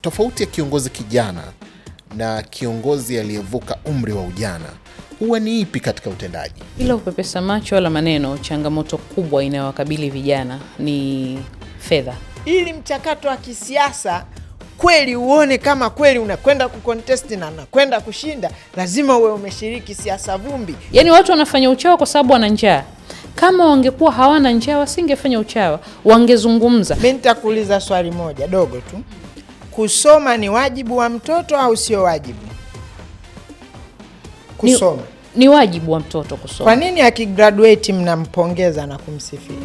Tofauti ya kiongozi kijana na kiongozi aliyevuka umri wa ujana huwa ni ipi katika utendaji? Bila kupepesa macho wala maneno, changamoto kubwa inayowakabili vijana ni fedha. Ili mchakato wa kisiasa kweli uone kama kweli unakwenda kucontest na unakwenda kushinda, lazima uwe umeshiriki siasa vumbi. Yaani watu wanafanya uchawa kwa sababu wana njaa. Kama wangekuwa hawana njaa wasingefanya uchawa, wangezungumza. Mimi nitakuuliza swali moja dogo tu. Kusoma ni wajibu wa mtoto au sio wajibu? Kusoma ni wajibu wa mtoto kusoma. Kwa nini akigraduate mnampongeza na kumsifia?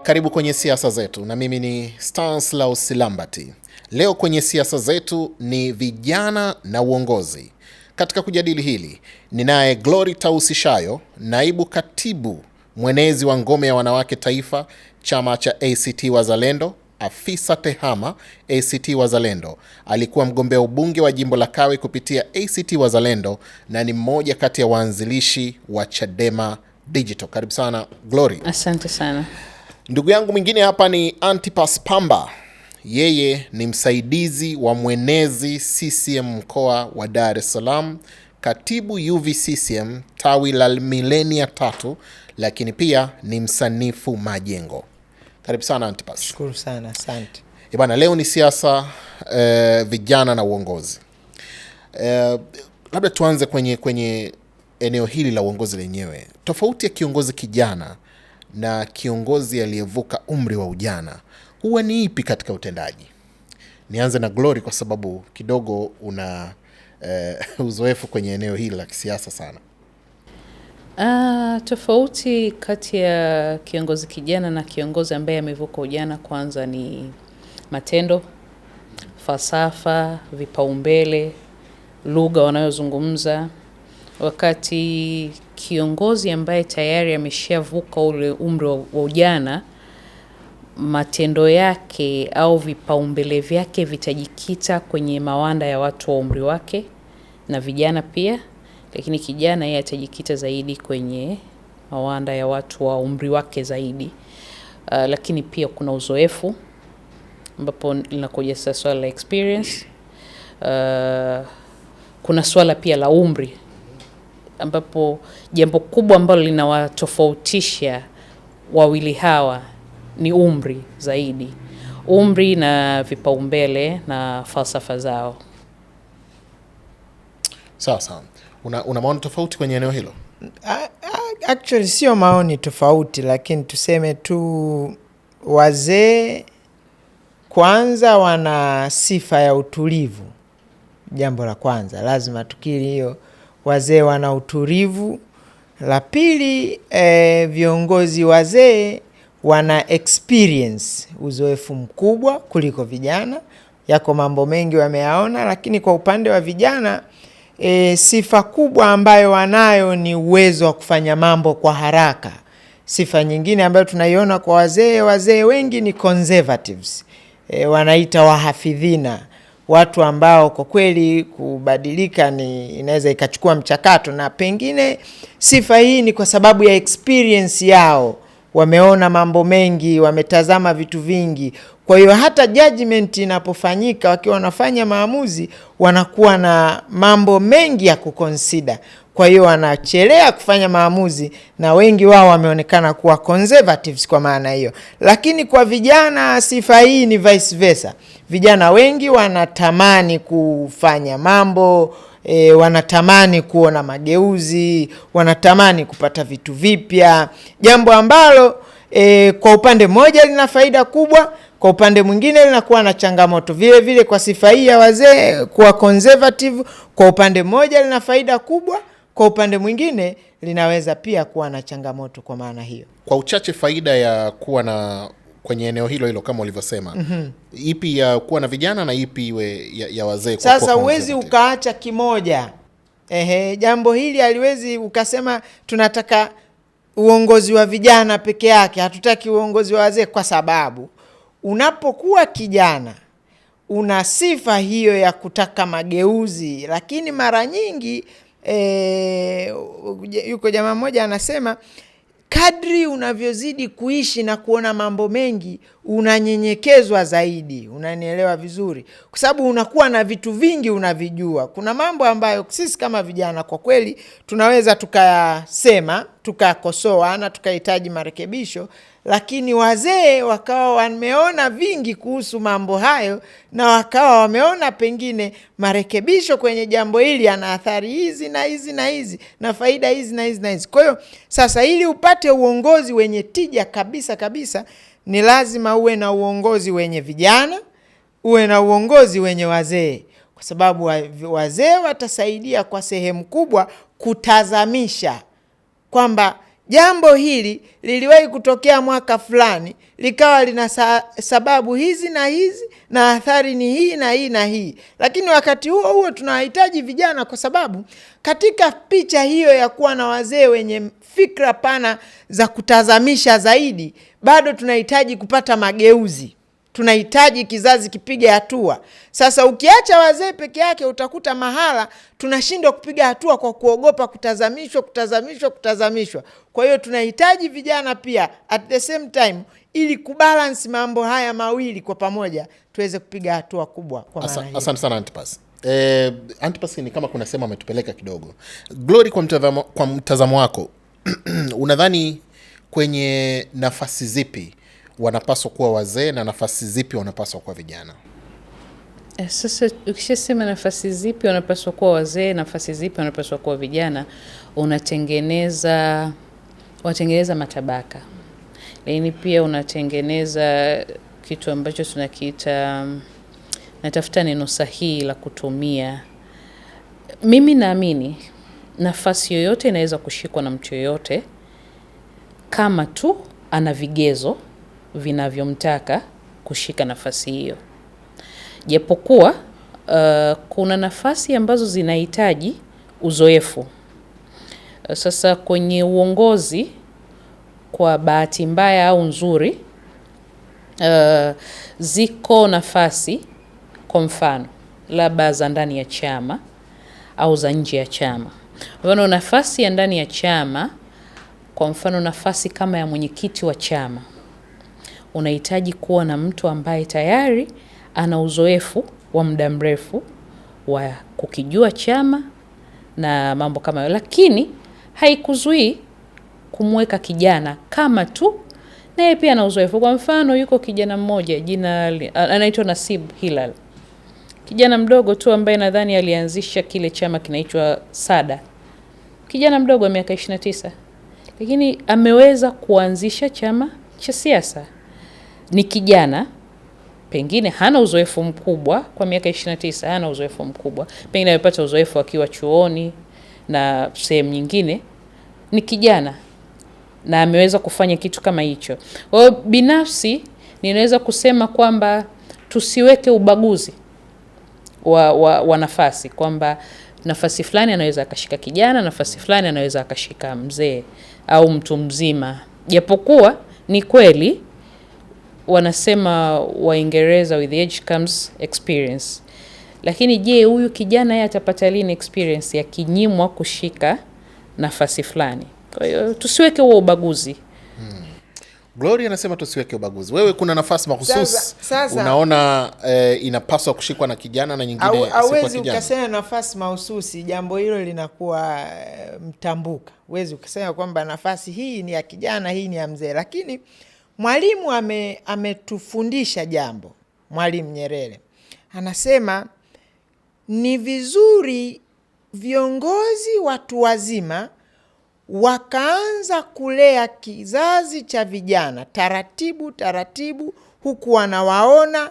Karibu kwenye siasa zetu, na mimi ni Stanislaus Lambert. Leo kwenye siasa zetu ni vijana na uongozi. Katika kujadili hili ninaye Glory Tausishayo, naibu katibu mwenezi wa ngome ya wanawake taifa, chama cha ACT Wazalendo, afisa tehama ACT Wazalendo. Alikuwa mgombea ubunge wa jimbo la Kawe kupitia ACT Wazalendo na ni mmoja kati ya waanzilishi wa Chadema Digital. Karibu sana Glory. Asante sana. Ndugu yangu mwingine hapa ni Antipas Pamba. Yeye ni msaidizi wa mwenezi CCM mkoa wa Dar es Salaam, katibu UVCCM tawi la Milenia 3, lakini pia ni msanifu majengo. Karibu sana Antipas. Shukuru sana, asante. Bwana, leo ni siasa, vijana na uongozi. Labda tuanze kwenye eneo hili la uongozi lenyewe. Tofauti ya kiongozi kijana na kiongozi aliyevuka umri wa ujana huwa ni ipi katika utendaji? Nianze na Glory kwa sababu kidogo una uzoefu kwenye eneo hili la kisiasa sana. Tofauti kati ya kiongozi kijana na kiongozi ambaye amevuka ujana, kwanza ni matendo, falsafa, vipaumbele, lugha wanayozungumza. Wakati kiongozi ambaye tayari ameshavuka ule umri wa ujana, matendo yake au vipaumbele vyake vitajikita kwenye mawanda ya watu wa umri wake na vijana pia. Lakini kijana yeye atajikita zaidi kwenye mawanda ya watu wa umri wake zaidi. Lakini pia kuna uzoefu ambapo linakuja sasa swala la experience. Kuna swala pia la umri ambapo jambo kubwa ambalo linawatofautisha wawili hawa ni umri zaidi. Umri na vipaumbele na falsafa zao. Sawa sawa. Una maoni tofauti kwenye eneo hilo? Actually sio maoni tofauti, lakini tuseme tu wazee kwanza wana sifa ya utulivu. Jambo la kwanza lazima tukiri hiyo, wazee wana utulivu. La pili, viongozi wazee wana experience, uzoefu mkubwa kuliko vijana. Yako mambo mengi wameyaona, lakini kwa upande wa vijana sifa kubwa ambayo wanayo ni uwezo wa kufanya mambo kwa haraka. Sifa nyingine ambayo tunaiona kwa wazee wengi ni conservatives. Wanaita wahafidhina, watu ambao kwa kweli kubadilika inaweza ikachukua mchakato, na pengine sifa hii ni kwa sababu ya experience yao. Wameona mambo mengi, wametazama vitu vingi. Kwa hiyo hata judgment inapofanyika, wakiwa wanafanya maamuzi, wanakuwa na mambo mengi ya kuconsider. Kwa hiyo wanachelea kufanya maamuzi, na wengi wao wameonekana kuwa conservatives kwa maana hiyo. Lakini kwa vijana sifa hii ni vice versa. Vijana wengi wanatamani kufanya mambo, wanatamani kuona mageuzi, wanatamani kupata vitu vipya. Jambo ambalo kwa upande mmoja lina faida kubwa, kwa upande mwingine linakuwa na changamoto. Vile vile kwa sifa hii ya wazee kuwa conservative, kwa upande mmoja lina faida kubwa, kwa upande mwingine linaweza pia kuwa na changamoto kwa maana hiyo. Kwa uchache, faida ya kuwa na kwenye eneo hilo kama ulivyosema, ipi ya kuwa na vijana na ipi iwe ya wazee? Sasa uwezi ukaacha kimoja. Jambo hili haliwezi ukasema tunataka uongozi wa vijana peke yake, hatutaki uongozi wa wazee, kwa sababu unapokuwa kijana una sifa hiyo ya kutaka mageuzi. Lakini mara nyingi yuko jamaa mmoja anasema kadri unavyozidi kuishi na kuona mambo mengi, unanyenyekezwa zaidi. Unanielewa vizuri? Kwa sababu unakuwa na vitu vingi unavijua. Kuna mambo ambayo sisi kama vijana kwa kweli tunaweza tukayasema, tukakosoa na tukahitaji marekebisho, lakini wazee wakawa wameona vingi kuhusu mambo hayo, na wakawa wameona pengine marekebisho kwenye jambo hili ana athari hizi na hizi na hizi na faida hizi na hizi na hizi. Kwa hiyo sasa, ili upate uongozi wenye tija kabisa kabisa, ni lazima uwe na uongozi wenye vijana, uwe na uongozi wenye wazee, kwa sababu wazee watasaidia kwa sehemu kubwa kutazamisha kwamba jambo hili liliwahi kutokea mwaka fulani, likawa lina sababu hizi na hizi, na athari ni hii na hii na hii. Lakini wakati huo huo tunahitaji vijana, kwa sababu katika picha hiyo ya kuwa na wazee wenye fikra pana za kutazamisha zaidi, bado tunahitaji kupata mageuzi. Tunahitaji kizazi kipige hatua. Sasa ukiacha wazee peke yake, utakuta mahala tunashindwa kupiga hatua kwa kuogopa kutazamishwa. Kwa hiyo tunahitaji vijana pia at the same time, ili kubalance mambo haya mawili kwa pamoja, tuweze kupiga hatua kubwa kwa maana hiyo. Asante sana Antipas. Antipas, ni kama kuna sema ametupeleka kidogo. Glory, kwa mtazamo wako unadhani kwenye nafasi zipi wanapaswa kuwa wazee na nafasi zipi wanapaswa kuwa vijana? Sasa ukishasema nafasi zipi wanapaswa kuwa wazee, nafasi zipi wanapaswa kuwa vijana, unatengeneza matabaka. Lakini pia unatengeneza kitu ambacho tunakiita, natafuta neno sahihi la kutumia. Mimi naamini nafasi yoyote inaweza kushikwa na mtu yoyote kama tu ana vigezo vinavyomtaka kushika nafasi hiyo. Japokuwa kuna nafasi ambazo zinahitaji uzoefu. Sasa kwenye uongozi, kwa bahati mbaya au nzuri, ziko nafasi, kwa mfano labda za ndani ya chama au za nje ya chama. Kwa mfano nafasi ya ndani ya chama, kwa mfano nafasi kama ya mwenyekiti wa chama, unahitaji kuwa na mtu ambaye tayari ana uzoefu wa muda mrefu wa kukijua chama na mambo kama hayo. Lakini haikuzuii kumweka kijana kama tu naye pia ana uzoefu. Kwa mfano yuko kijana mmoja anaitwa Nasib Hilal. Kijana mdogo tu ambaye nadhani alianzisha kile chama kinaitwa Sada. Kijana mdogo wa miaka 29. Lakini ameweza kuanzisha chama cha siasa. Ni kijana, pengine hana uzoefu mkubwa kwa miaka 29, hana uzoefu mkubwa. Pengine amepata uzoefu akiwa chuoni na sehemu nyingine. Ni kijana na ameweza kufanya kitu kama hicho. Kwa hiyo binafsi ninaweza kusema kwamba tusiweke ubaguzi wa nafasi, kwamba nafasi fulani anaweza akashika kijana, nafasi fulani anaweza akashika mzee au mtu mzima. Japokuwa ni kweli wanasema Waingereza, with age comes experience. Lakini je, huyu kijana yeye atapata lini experience ya kinyimwa kushika nafasi fulani? Kwa hiyo tusiweke huo ubaguzi. Glory anasema tusiweke ubaguzi. Wewe kuna nafasi mahususi unaona inapaswa kushikwa na kijana na nyingine si kwa kijana? Hauwezi ukasema nafasi mahususi, jambo hilo linakuwa mtambuka. Huwezi ukasema kwamba nafasi hii ni ya kijana, hii ni ya mzee. Lakini Mwalimu ametufundisha jambo. Mwalimu Nyerere anasema ni vizuri viongozi watu wazima wakaanza kulea kizazi cha vijana taratibu taratibu, huku wanawaona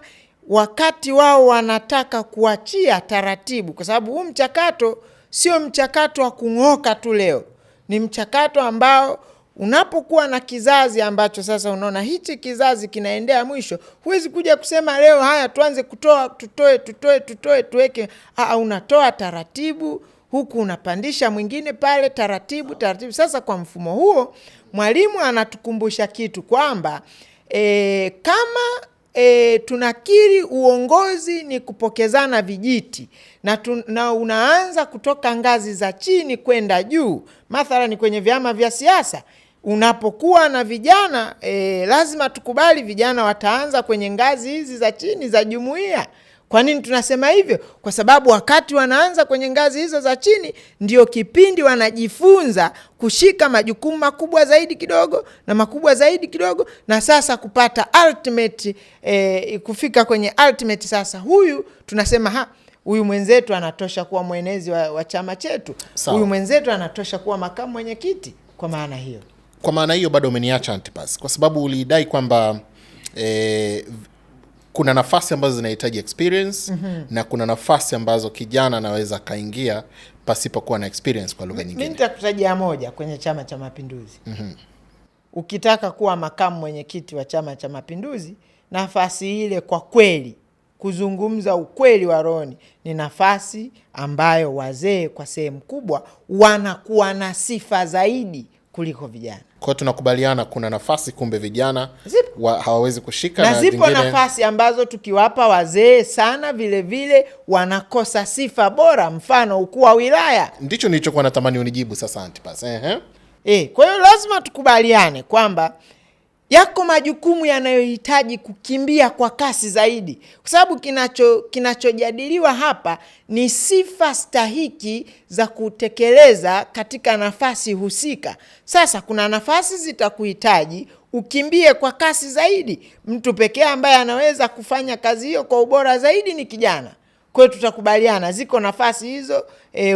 wakati wao wanataka kuachia taratibu, kwa sababu huu mchakato sio mchakato wa kung'oka tu leo. Ni mchakato ambao unapokuwa na kizazi ambacho sasa unaona hichi kizazi kinaendea mwisho, huwezi kuja kusema leo haya tuanze tutoe tuweke. Unatoa taratibu, huku unapandisha mwingine pale taratibu taratibu. Sasa kwa mfumo huo Mwalimu anatukumbusha kitu kwamba kama tunakiri uongozi ni kupokezana vijiti na unaanza kutoka ngazi za chini kwenda juu, mathalan kwenye vyama vya siasa, unapokuwa na vijana lazima tukubali vijana wataanza kwenye ngazi hizi za chini za jumuiya. Kwa nini tunasema hivyo? Kwa sababu wakati wanaanza kwenye ngazi hizo za chini ndio kipindi wanajifunza kushika majukumu makubwa zaidi kidogo na makubwa zaidi kidogo, na sasa kupata ultimate kufika kwenye ultimate. Sasa huyu tunasema huyu mwenzetu anatosha kuwa mwenezi wa chama chetu. Huyu mwenzetu anatosha kuwa makamu mwenyekiti. Kwa maana hiyo bado umeniacha Antipas, kwa sababu ulidai kwamba kuna nafasi ambazo zinahitaji experience na kuna nafasi ambazo kijana anaweza kaingia pasipo kuwa na experience. Kwa lugha nyingine, mimi nitakutajia moja kwenye Chama cha Mapinduzi. Ukitaka kuwa makamu mwenyekiti wa Chama cha Mapinduzi, nafasi ile kwa kweli, kuzungumza ukweli wa rohoni, ni nafasi ambayo wazee kwa sehemu kubwa wanakuwa na sifa zaidi kuliko vijana. Kwa tunakubaliana kuna nafasi kumbe vijana hawawezi kushika, na zipo nafasi ambazo tukiwapa wazee sana vile vile wanakosa sifa bora, mfano ukuu wa wilaya. Ndicho nilichokuwa natamani unijibu sasa Antipas. Kwa hiyo lazima tukubaliane kwamba yako majukumu yanayohitaji kukimbia kwa kasi zaidi, kwa sababu kinachojadiliwa hapa ni sifa stahiki za kutekeleza katika nafasi husika. Sasa kuna nafasi zitakuhitaji ukimbie kwa kasi zaidi. Mtu pekee ambaye anaweza kufanya kazi hiyo kwa ubora zaidi ni kijana. Kwa hiyo tutakubaliana ziko nafasi hizo.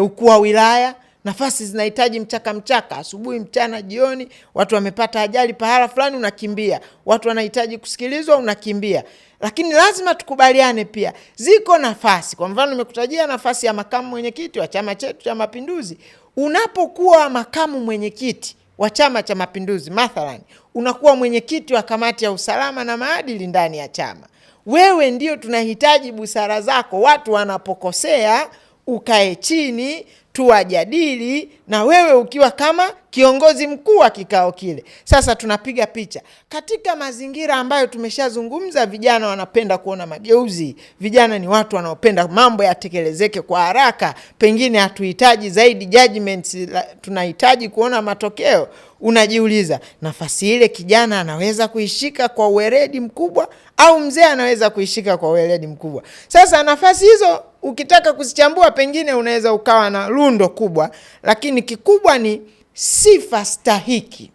Ukuu wa wilaya, nafasi zinahitaji mchaka, asubuhi, mchana, jioni. Watu wamepata ajali pahala fulani, unakimbia. Watu wanahitaji kusikilizwa, unakimbia. Lakini lazima tukubaliane pia ziko nafasi. Kwa mfano nimekutajia nafasi ya makamu mwenyekiti wa chama chetu cha Mapinduzi. Unapokuwa makamu mwenyekiti wa Chama cha Mapinduzi, mathalan unakuwa mwenyekiti wa kamati ya usalama na maadili ndani ya chama, wewe ndio tunahitaji busara zako. Watu wanapokosea ukae chini tuwajadili, na wewe ukiwa kama kiongozi mkuu wa kikao kile. Sasa tunapiga picha katika mazingira ambayo tumeshazungumza. Vijana wanapenda kuona mageuzi. Vijana ni watu wanaopenda mambo yatekelezeke kwa haraka. Pengine hatuhitaji zaidi judgments, tunahitaji kuona matokeo. Unajiuliza, nafasi ile kijana anaweza kuishika kwa uweledi mkubwa au mzee anaweza kuishika kwa uweledi mkubwa? Sasa nafasi hizo ukitaka kuzichambua, pengine unaweza ukawa na lundo kubwa, lakini kikubwa ni sifa stahiki.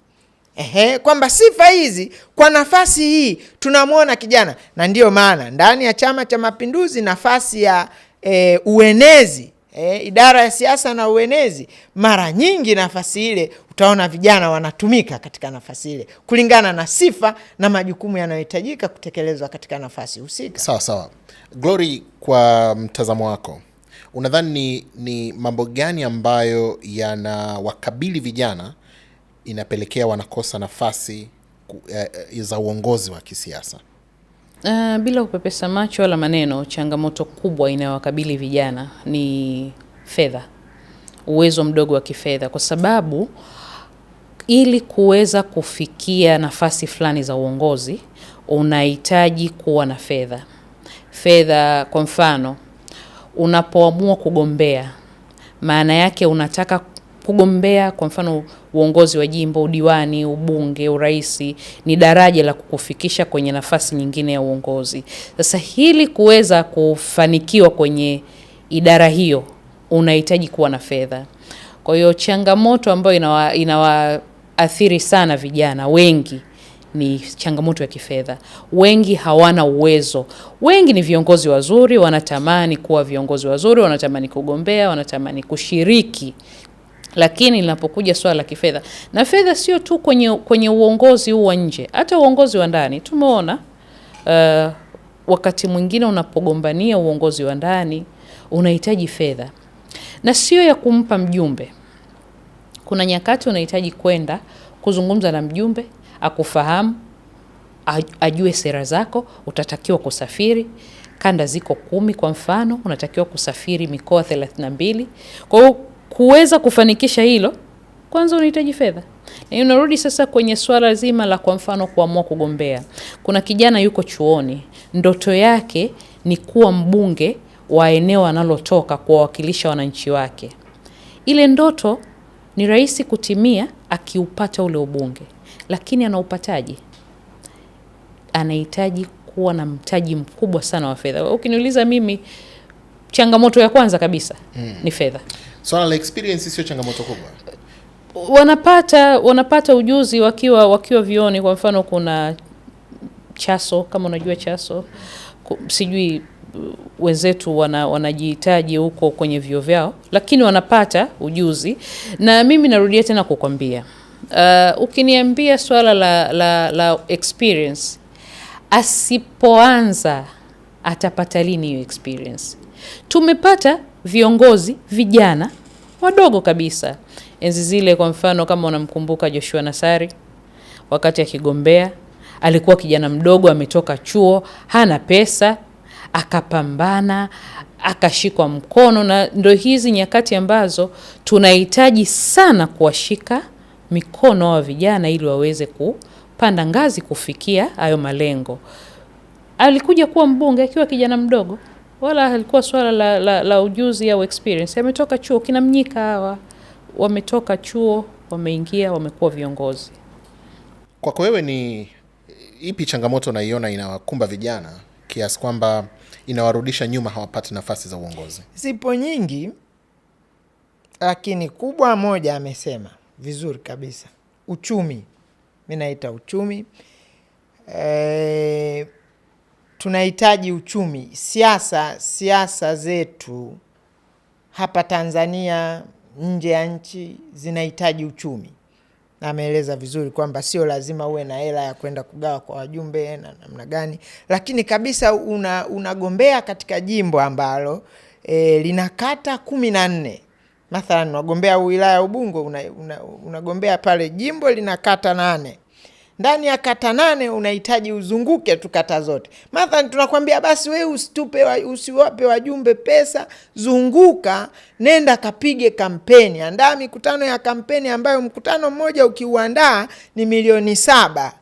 Kwamba sifa hizi kwa nafasi hii tunamwona kijana. Na ndio maana ndani ya Chama cha Mapinduzi nafasi ya uenezi, idara ya siasa na uenezi, mara nyingi nafasi ile utaona vijana wanatumika katika nafasi ile kulingana na sifa na majukumu yanayohitajika kutekelezwa katika nafasi husika. Sawa. Glory, kwa mtazamo wako, unadhani ni mambo gani ambayo yanawakabili vijana inapelekea wanakosa nafasi za uongozi wa kisiasa? Bila kupepesa macho wala maneno, changamoto kubwa inayowakabili vijana ni fedha, uwezo mdogo wa kifedha. Kwa sababu ili kuweza kufikia nafasi fulani za uongozi unahitaji kuwa na fedha. Kwa mfano, unapoamua kugombea, maana yake unataka kugombea kwa mfano uongozi wa jimbo, udiwani, ubunge, uraisi, ni daraja la kukufikisha kwenye nafasi nyingine ya uongozi. Sasa hili kuweza kufanikiwa kwenye idara hiyo unahitaji kuwa na fedha. Kwa hiyo changamoto ambayo inawaathiri sana vijana wengi ni changamoto ya kifedha. Wengi hawana uwezo. Wengi ni viongozi wazuri, wanatamani kuwa viongozi wazuri, wanatamani kugombea, wanatamani kushiriki. Lakini linapokuja swala la kifedha, na fedha sio tu kwenye uongozi huu wa nje, hata uongozi wa ndani tumeona wakati mwingine unapogombania uongozi wa ndani unahitaji fedha. Na sio ya kumpa mjumbe. Kuna nyakati unahitaji kwenda kuzungumza na mjumbe, akufahamu, ajue sera zako, utatakiwa kusafiri. Kanda ziko 10 kwa mfano, unatakiwa kusafiri mikoa 32. Kwa hiyo kuweza kufanikisha hilo, kwanza unahitaji fedha. Na unarudi sasa kwenye swala zima la kwa mfano kuamua kugombea. Kuna kijana yuko chuoni, ndoto yake ni kuwa mbunge wa eneo analotoka kuwawakilisha wananchi wake. Ile ndoto ni rahisi kutimia akiupata ule ubunge, lakini anaupataje? Anahitaji kuwa na mtaji mkubwa sana wa fedha. Ukiniuliza mimi, changamoto ya kwanza kabisa ni fedha. Swala la experience sio changamoto kubwa. Wanapata ujuzi wakiwa vioni. Kwa mfano kuna Chaso, kama unajua Chaso, sijui wenzetu wanajihitaji huko kwenye vyo vyao, lakini wanapata ujuzi. Na mimi narudia tena kukwambia, ukiniambia swala la experience, asipoanza atapata lini hiyo experience? Tumepata viongozi vijana wadogo kabisa enzi zile. Kwa mfano kama unamkumbuka Joshua Nassari, wakati akigombea alikuwa kijana mdogo, ametoka chuo, hana pesa, akapambana, akashikwa mkono. Na ndio hizi nyakati ambazo tunahitaji sana kuwashika mikono wa vijana ili waweze kupanda ngazi kufikia hayo malengo. Alikuja kuwa mbunge akiwa kijana mdogo, wala alikuwa swala la ujuzi au experience. Ametoka chuo. Kina Mnyika hawa wametoka chuo, wameingia, wamekuwa viongozi. Kwako wewe, ni ipi changamoto naiona inawakumba vijana kiasi kwamba inawarudisha nyuma, hawapati nafasi za uongozi? Zipo nyingi, lakini kubwa moja amesema vizuri kabisa. Uchumi. Mimi naita uchumi. Tunahitaji uchumi. Siasa zetu hapa Tanzania, nje ya nchi, zinahitaji uchumi. Na ameeleza vizuri kwamba sio lazima uwe na hela ya kwenda kugawa kwa wajumbe na namna gani, lakini kabisa unagombea katika jimbo ambalo linakata 14. Mathalan unagombea wilaya Ubungo, unagombea pale jimbo linakata 8. Ndani ya kata 8 unahitaji uzunguke tu kata zote. Mathalan tunakwambia basi wewe usiwape wajumbe pesa, zunguka, nenda kapige kampeni, andaa mikutano ya kampeni ambayo mkutano mmoja ukiuandaa ni milioni 7.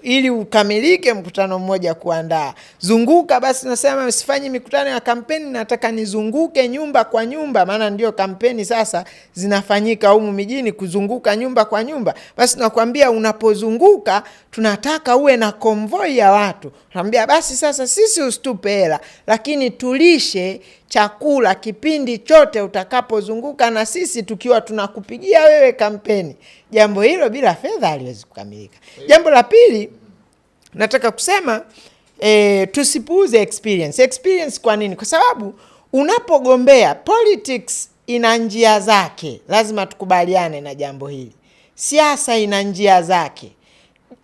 Ili ukamilike mkutano mmoja kuandaa. Zunguka basi, nasema msifanyi mikutano ya kampeni, nataka nizunguke nyumba kwa nyumba, maana ndio kampeni sasa zinafanyika humu mijini, kuzunguka nyumba kwa nyumba. Basi nakwambia unapozunguka tunataka uwe na konvoi ya watu. Naambia basi sasa sisi usitupe hela, lakini tulishe chakula kipindi chote utakapozunguka, na sisi tukiwa tunakupigia wewe kampeni. Jambo hilo bila fedha haliwezi kukamilika. Jambo la pili nataka kusema, tusipuuze experience. Experience kwa nini? Kwa sababu unapogombea, politics ina njia zake. Lazima tukubaliane na jambo hili. Siasa ina njia zake.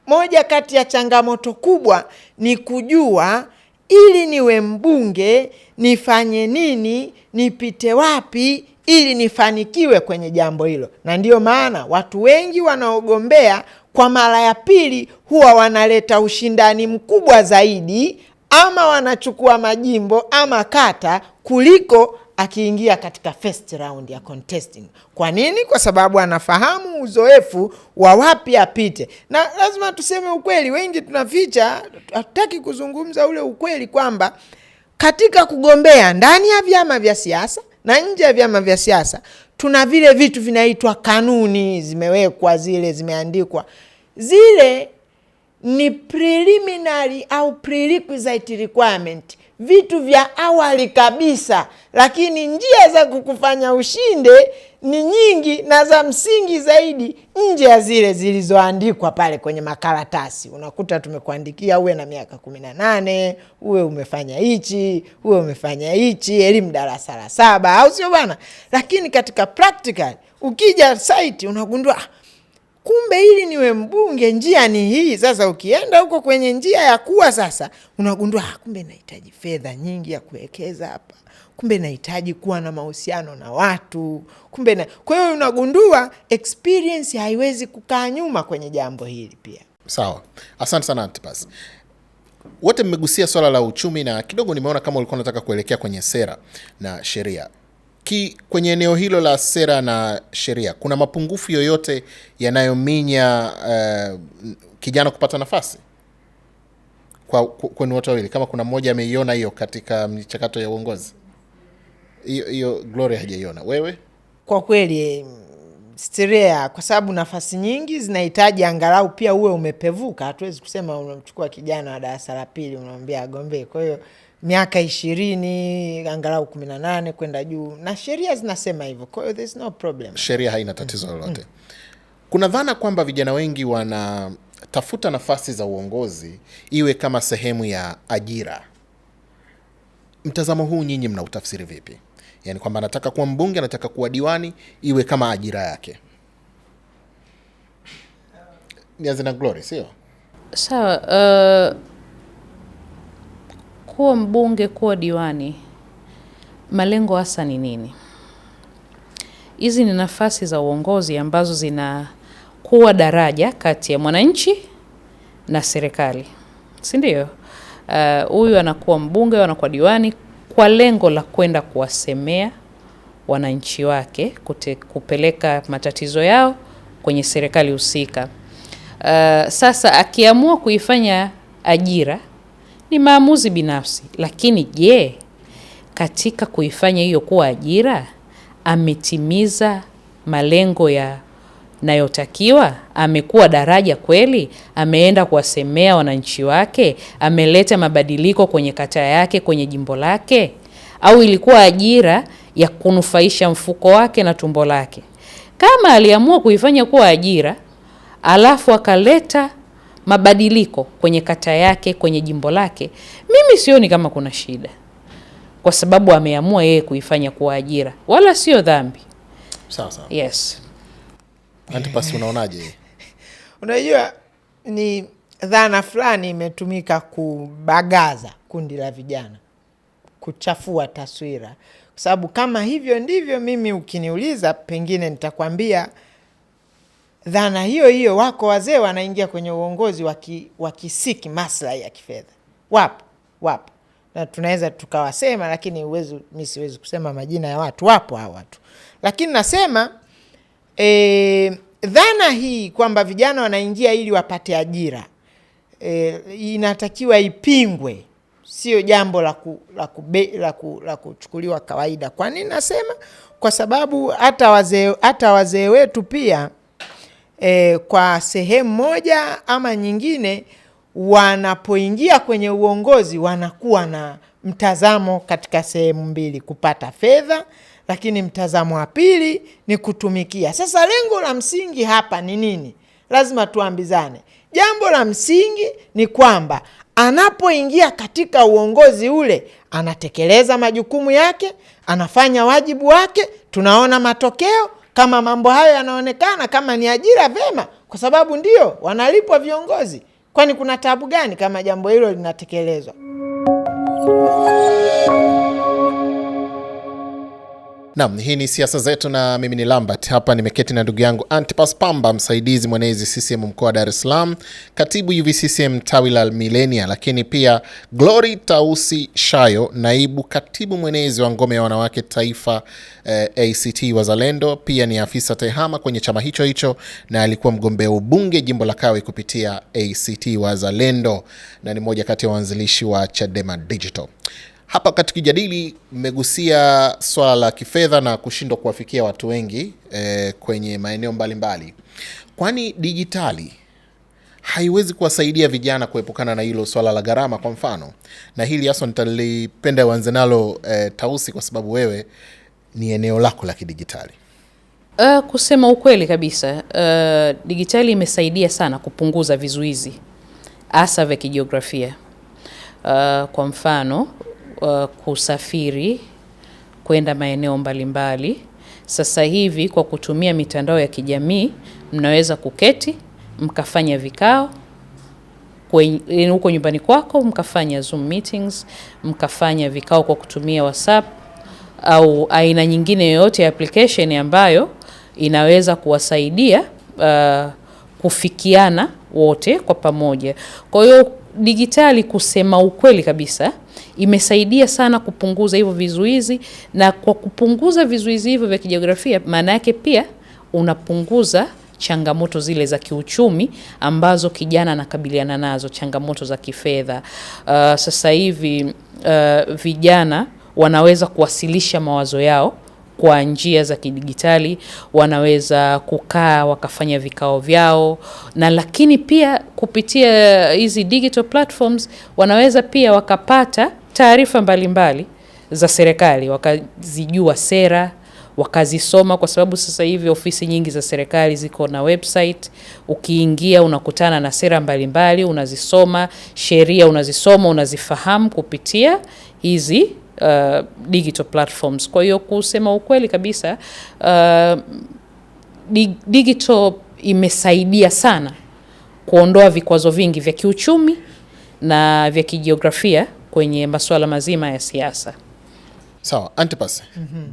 Moja kati ya changamoto kubwa ni kujua ili niwe mbunge nifanye nini, nipite wapi ili nifanikiwe kwenye jambo hilo. Na ndio maana watu wengi wanaogombea kwa mara ya pili huwa wanaleta ushindani mkubwa zaidi, ama wanachukua majimbo ama kata kuliko akiingia katika first round ya contesting. Kwa nini? Kwa sababu anafahamu uzoefu wa wapi apite. Na lazima tuseme ukweli, wengi tunaficha, hatutaki kuzungumza ule ukweli kwamba katika kugombea ndani ya vyama vya siasa na nje ya vyama vya siasa, tuna vile vitu vinaitwa kanuni, zimewekwa, zile zimeandikwa. Zile ni preliminary au prerequisite requirement, vitu vya awali kabisa, lakini njia za kukufanya ushinde ni nyingi na za msingi zaidi nje ya zile zilizoandikwa pale kwenye makaratasi. Unakuta tumekuandikia uwe na miaka 18, uwe umefanya hichi, uwe umefanya hichi, elimu darasa la 7, au sio bwana? Lakini katika practical, ukija site unagundua kumbe ili niwe mbunge njia ni hii. Sasa ukienda huko kwenye njia ya kuwa sasa, unagundua kumbe nahitaji fedha nyingi ya kuwekeza hapa. Kumbe nahitaji kuwa na mahusiano na watu. Kwa hiyo unagundua experience haiwezi kukaa nyuma kwenye jambo hili pia. Sawa. Asante sana Antipas. Wote mmegusia swala la uchumi na kidogo nimeona kama ulikuwa unataka kuelekea kwenye sera na sheria. Kwenye eneo hilo la sera na sheria, kuna mapungufu yoyote yanayominya kijana kupata nafasi? Kwenu wote wawili, kama kuna mmoja ameiona hiyo katika michakato ya uongozi. Hiyo Gloria hajaiona. Wewe? Kwa kweli stirea, kwa sababu nafasi nyingi zinahitaji angalau pia uwe umepevuka. Hatuwezi kusema unamchukua kijana wa darasa la pili unamwambia agombee. Kwa hiyo miaka 20 angalau 18 kwenda juu, na sheria zinasema hivyo. Kwa hiyo there's no problem, sheria haina tatizo lolote. Kuna dhana kwamba vijana wengi wanatafuta nafasi za uongozi iwe kama sehemu ya ajira. Mtazamo huu nyinyi mnautafsiri vipi? Yani kwamba anataka kuwa mbunge, anataka kuwa diwani, iwe kama ajira yake. Nianze na Glory, sio? Sawa, kuwa mbunge, kuwa diwani, malengo hasa ni nini? Hizi ni nafasi za uongozi ambazo zinakuwa daraja kati ya mwananchi na serikali, si ndio? Huyu anakuwa mbunge, anakuwa diwani kwa lengo la kwenda kuwasemea wananchi wake, kupeleka matatizo yao kwenye serikali husika. Sasa akiamua kuifanya ajira ni maamuzi binafsi, lakini je, katika kuifanya hiyo kuwa ajira ametimiza malengo yanayotakiwa? Amekuwa daraja kweli? Ameenda kuwasemea wananchi wake? Ameleta mabadiliko kwenye kata yake, kwenye jimbo lake? Au ilikuwa ajira ya kunufaisha mfuko wake na tumbo lake? Kama aliamua kuifanya kuwa ajira alafu akaleta mabadiliko kwenye kata yake, kwenye jimbo lake, mimi sioni kama kuna shida, kwa sababu ameamua yeye kuifanya kuwa ajira, wala sio dhambi. Sawa sawa. Yes. Antipas, unaonaje? Unajua, ni dhana fulani imetumika kubagaza kundi la vijana, kuchafua taswira. Kwa sababu kama hivyo ndivyo, mimi ukiniuliza pengine nitakwambia dhana hiyo hiyo, wako wazee wanaingia kwenye uongozi wakisiki maslahi ya kifedha. Wapo. Na tunaweza tukawasema, lakini mimi siwezi kusema majina ya watu. Wapo hao watu. Lakini nasema dhana hii kwamba vijana wanaingia ili wapate ajira, inatakiwa ipingwe. Sio jambo la kuchukuliwa kawaida. Kwa nini nasema? Kwa sababu hata wazee wetu pia kwa sehemu moja ama nyingine, wanapoingia kwenye uongozi wanakuwa na mtazamo katika sehemu mbili: kupata fedha, lakini mtazamo wa pili ni kutumikia. Sasa lengo la msingi hapa ni nini? Lazima tuambizane. Jambo la msingi ni kwamba anapoingia katika uongozi ule, anatekeleza majukumu yake, anafanya wajibu wake, tunaona matokeo. Kama mambo hayo yanaonekana kama ni ajira, vema, kwa sababu ndio wanalipwa viongozi. Kwani kuna tabu gani kama jambo hilo linatekelezwa? Naam, hii ni Siasa Zetu na mimi ni Lambert. Hapa nimeketi na ndugu yangu Antipas Pamba, msaidizi mwenezi CCM mkoa wa Dar es Salaam, katibu UVCCM tawi la Milenia, lakini pia Glory Tausi Shayo, naibu katibu mwenezi wa ngome ya wanawake taifa ACT Wazalendo, pia ni afisa tehama kwenye chama hicho hicho na alikuwa mgombea ubunge jimbo la Kawe kupitia ACT Wazalendo na ni mmoja kati ya waanzilishi wa Chadema Digital. Hapa katikijadili mmegusia swala la kifedha na kushindwa kuwafikia watu wengi kwenye maeneo mbalimbali. Kwani dijitali haiwezi kuwasaidia vijana kuepukana na hilo swala la gharama kwa mfano? Na hili hasa nitalipenda uanze nalo Tausi, kwa sababu wewe ni eneo lako la kidijitali. Kusema ukweli kabisa, dijitali imesaidia sana kupunguza vizuizi hasa vya kijiografia. Kwa mfano kusafiri kwenda maeneo mbalimbali. Sasa hivi kwa kutumia mitandao ya kijamii mnaweza kuketi mkafanya vikao huko nyumbani kwako, mkafanya Zoom meetings, mkafanya vikao kwa kutumia WhatsApp au aina nyingine yoyote ya application ambayo inaweza kuwasaidia kufikiana wote kwa pamoja. Kwa hiyo dijitali, kusema ukweli kabisa, imesaidia sana kupunguza hivyo vizuizi, na kwa kupunguza vizuizi hivyo vya kijiografia, maana yake pia unapunguza changamoto zile za kiuchumi ambazo kijana anakabiliana nazo, changamoto za kifedha. Sasa hivi vijana wanaweza kuwasilisha mawazo yao kwa njia za kidigitali, wanaweza kukaa wakafanya vikao vyao, na lakini pia kupitia hizi digital platforms wanaweza pia wakapata taarifa mbalimbali za serikali, wakazijua sera, wakazisoma, kwa sababu sasa hivi ofisi nyingi za serikali ziko na website. Ukiingia unakutana na sera mbalimbali, unazisoma, sheria unazisoma, unazifahamu kupitia hizi digital platforms. Kwa hiyo kusema ukweli kabisa, digital imesaidia sana kuondoa vikwazo vingi vya kiuchumi na vya kijiografia kwenye masuala mazima ya siasa. Sawa, Antipas,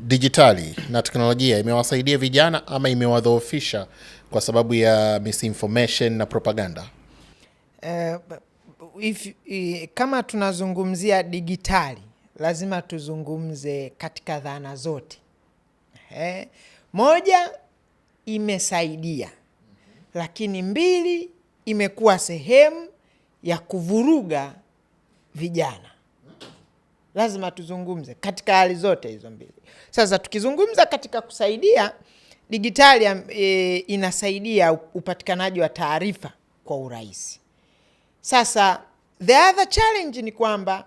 digitali na teknolojia imewasaidia vijana ama imewadhoofisha kwa sababu ya misinformation na propaganda? Kama tunazungumzia digitali, lazima tuzungumze katika dhana zote. Moja, imesaidia, lakini mbili, imekuwa sehemu ya kuvuruga vijana. Lazima tuzungumze katika hali zote hizo mbili. Sasa tukizungumza katika kusaidia, digitali inasaidia upatikanaji wa taarifa kwa urahisi. Sasa the other challenge ni kwamba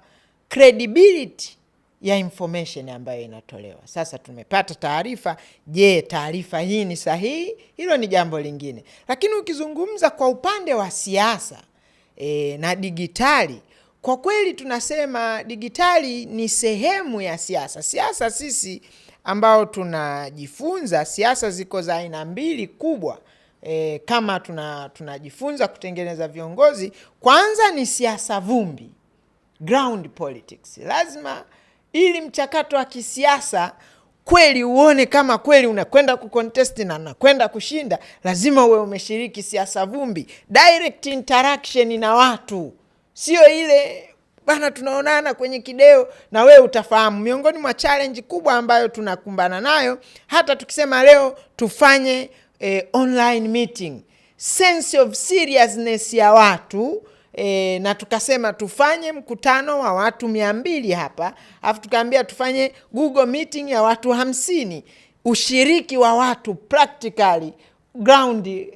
credibility ya information ambayo inatolewa. Sasa tumepata taarifa, je, taarifa hii ni sahihi? Hilo ni jambo lingine. Lakini ukizungumza kwa upande wa siasa na digitali, kwa kweli tunasema digitali ni sehemu ya siasa. Siasa sisi ambao tunajifunza, siasa ziko za aina mbili kubwa. Kama tunajifunza kutengeneza viongozi, kwanza ni siasa vumbi, ground politics. Lazima ili mchakato wa kisiasa kweli uone kama kweli unakwenda kucontest na unakwenda kushinda, lazima uwe umeshiriki siasa vumbi, direct interaction na watu. Sio ile bana tunaonana kwenye kideo na wewe utafahamu. Miongoni mwa challenge kubwa ambayo tunakumbana nayo, hata tukisema leo tufanye online meeting, sense of seriousness ya watu, na tukasema tufanye mkutano wa watu 200 hapa, afu tukaambia tufanye Google meeting ya watu 50, ushiriki wa watu practically ground,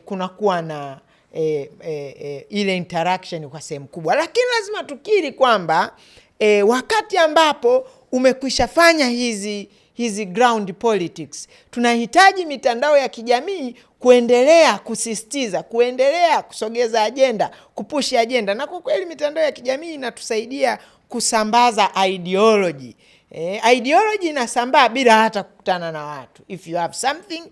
kunakuwa na ile interaction kwa sehemu kubwa. Lakini lazima tukiri kwamba wakati ambapo umekwisha fanya hizi ground politics, tunahitaji mitandao ya kijamii kuendelea kusisitiza, kuendelea kusogeza agenda, kupushi agenda. Na kwa kweli mitandao ya kijamii inatusaidia kusambaza ideology. Ideology inasambaa bila hata kukutana na watu. If you have something,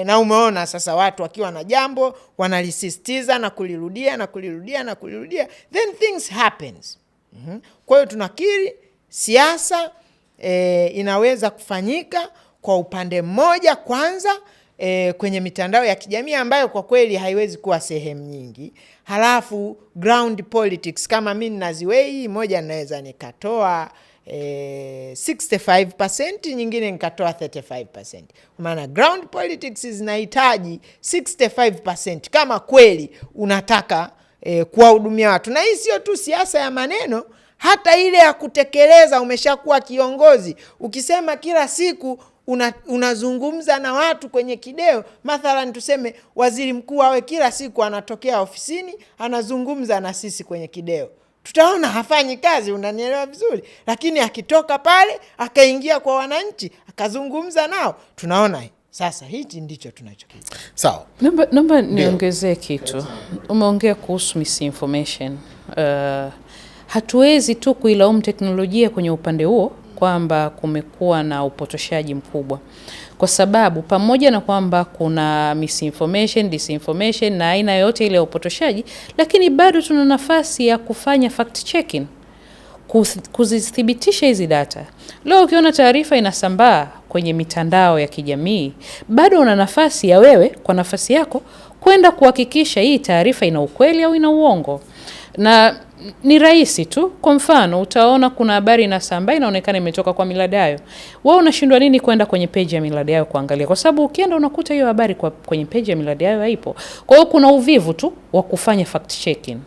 na umeona sasa watu wakiwa na jambo wanalisisitiza na kulirudia na kulirudia na kulirudia, then things happens. Kwa hiyo tunakiri siasa inaweza kufanyika kwa upande mmoja kwanza, kwenye mitandao ya kijamii ambayo kwa kweli haiwezi kuwa sehemu nyingi. Halafu ground politics, kama mimi naziwei, moja naweza nikatoa 65%, nyingine nikatoa 35%. Maana ground politics zinahitaji 65% kama kweli unataka kuwahudumia watu. Na hii sio tu siasa ya maneno, hata ile ya kutekeleza. Umeshakuwa kiongozi, ukisema kila siku unazungumza na watu kwenye kideo, mathalan tuseme waziri mkuu awe kila siku anatokea ofisini anazungumza na sisi kwenye kideo, tutaona hafanyi kazi, unanielewa vizuri. Lakini akitoka pale akaingia kwa wananchi akazungumza nao, tunaona sasa hichi ndicho tunachokita. Sawa. Naomba niongezee kitu. Umeongea kuhusu misinformation. Hatuwezi tu kuilaumu teknolojia kwenye upande huo kwamba kumekuwa na upotoshaji mkubwa, kwa sababu pamoja na kwamba kuna misinformation, disinformation na aina yote ile ya upotoshaji, lakini bado tuna nafasi ya kufanya fact checking, kuzithibitisha hizi data. Leo ukiona taarifa inasambaa kwenye mitandao ya kijamii, bado una nafasi ya wewe kwa nafasi yako kwenda kuhakikisha hii taarifa ina ukweli au ina uongo. Na ni rahisi tu. Kwa mfano, utaona kuna habari inasambaa inaonekana imetoka kwa Millard Ayo. Wewe unashindwa nini kwenda kwenye page ya Millard Ayo kuangalia? Kwa sababu ukienda unakuta hiyo habari kwenye page ya Millard Ayo haipo. Kwa hiyo kuna uvivu tu wa kufanya fact checking.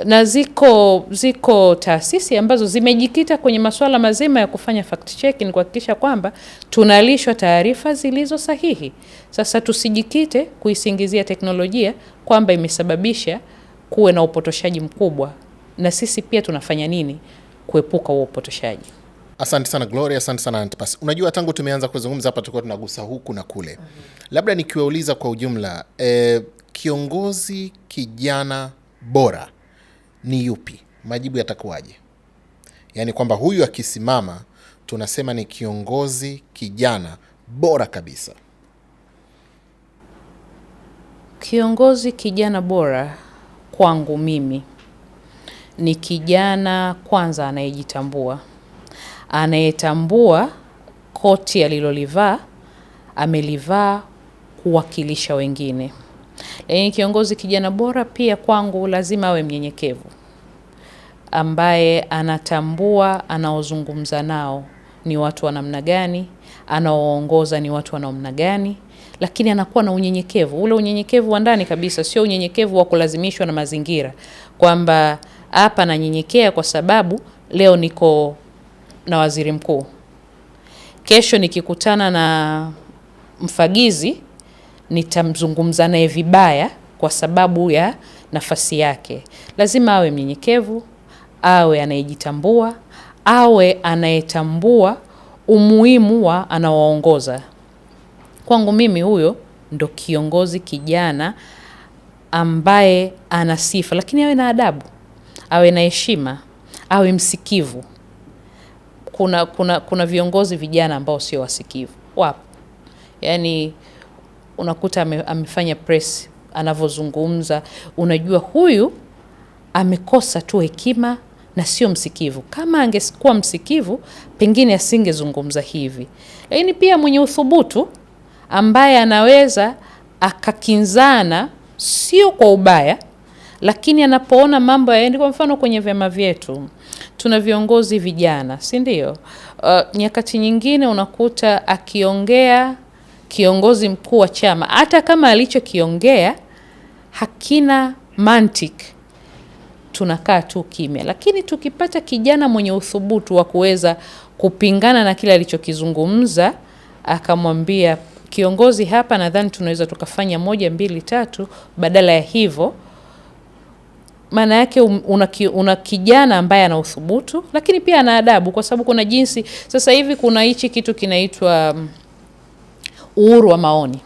Na ziko taasisi ambazo zimejikita kwenye masuala mazima ya kufanya fact checking, kuhakikisha kwamba tunalishwa taarifa zilizo sahihi. Sasa tusijikite kuisingizia teknolojia kwamba imesababisha kuwe na upotoshaji mkubwa, na sisi pia tunafanya nini kuepuka huo upotoshaji. Asante sana Gloria, asante sana Antipas. Unajua tangu tumeanza kuzungumza hapa tulikuwa tunagusa huku na kule. Labda nikiwauliza kwa ujumla, kiongozi kijana bora ni yupi? Majibu yatakuwaje? Yaani kwamba huyu akisimama tunasema ni kiongozi kijana bora kabisa. Kiongozi kijana bora kwangu mimi ni kijana kwanza anayejitambua. Anayetambua koti alilolivaa amelivaa kuwakilisha wengine. Lakini kiongozi kijana bora pia kwangu lazima awe mnyenyekevu, ambaye anatambua anaozungumza nao ni watu wa namna gani, anaoongoza ni watu wa namna gani, lakini anakuwa na unyenyekevu. Ule unyenyekevu wa ndani kabisa, sio unyenyekevu wa kulazimishwa na mazingira, kwamba hapa nanyenyekea kwa sababu leo niko na waziri mkuu, kesho nikikutana na mfagizi nitamzungumza naye vibaya kwa sababu ya nafasi yake. Lazima awe mnyenyekevu, awe anayejitambua, awe anayetambua umuhimu wa anaoongoza. Kwangu mimi huyo ndo kiongozi kijana ambaye ana sifa, lakini awe na adabu, awe na heshima, awe msikivu. Kuna viongozi vijana ambao sio wasikivu. Wapo. Yaani unakuta amefanya press, anavozungumza unajua huyu amekosa tu hekima na sio msikivu. Kama angekuwa msikivu pengine asingezungumza hivi. Lakini pia mwenye uthubutu ambaye anaweza akakinzana, sio kwa ubaya, lakini anapoona mambo yaendi. Kwa mfano kwenye vyama vyetu tuna viongozi vijana, si ndio? Nyakati nyingine unakuta akiongea kiongozi mkuu wa chama, hata kama alichokiongea hakina mantiki, tunakaa tu kimya. Lakini tukipata kijana mwenye uthubutu wa kuweza kupingana na kile alichokizungumza, akamwambia kiongozi, hapa nadhani tunaweza tukafanya 1, 2, 3 badala ya hivyo, maana yake una kijana ambaye ana uthubutu, lakini pia ana adabu. Kwa sababu kuna jinsi, sasa hivi kuna hichi kitu kinaitwa uhuru wa maoni.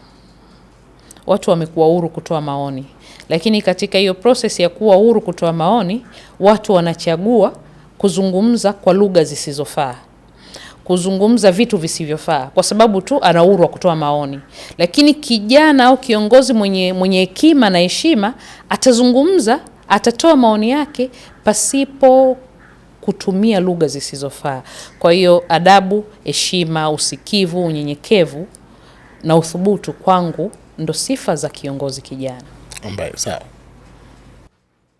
Watu wamekuwa huru kutoa maoni, lakini katika hiyo process ya kuwa huru kutoa maoni, watu wanachagua kuzungumza kwa lugha zisizofaa, kuzungumza vitu visivyofaa, kwa sababu tu ana uhuru wa kutoa maoni. Lakini kijana au kiongozi mwenye hekima na heshima atazungumza, atatoa maoni yake pasipo kutumia lugha zisizofaa. Kwa hiyo adabu, heshima, usikivu, unyenyekevu na uthubutu kwangu ndo sifa za kiongozi kijana. Ambayo sawa.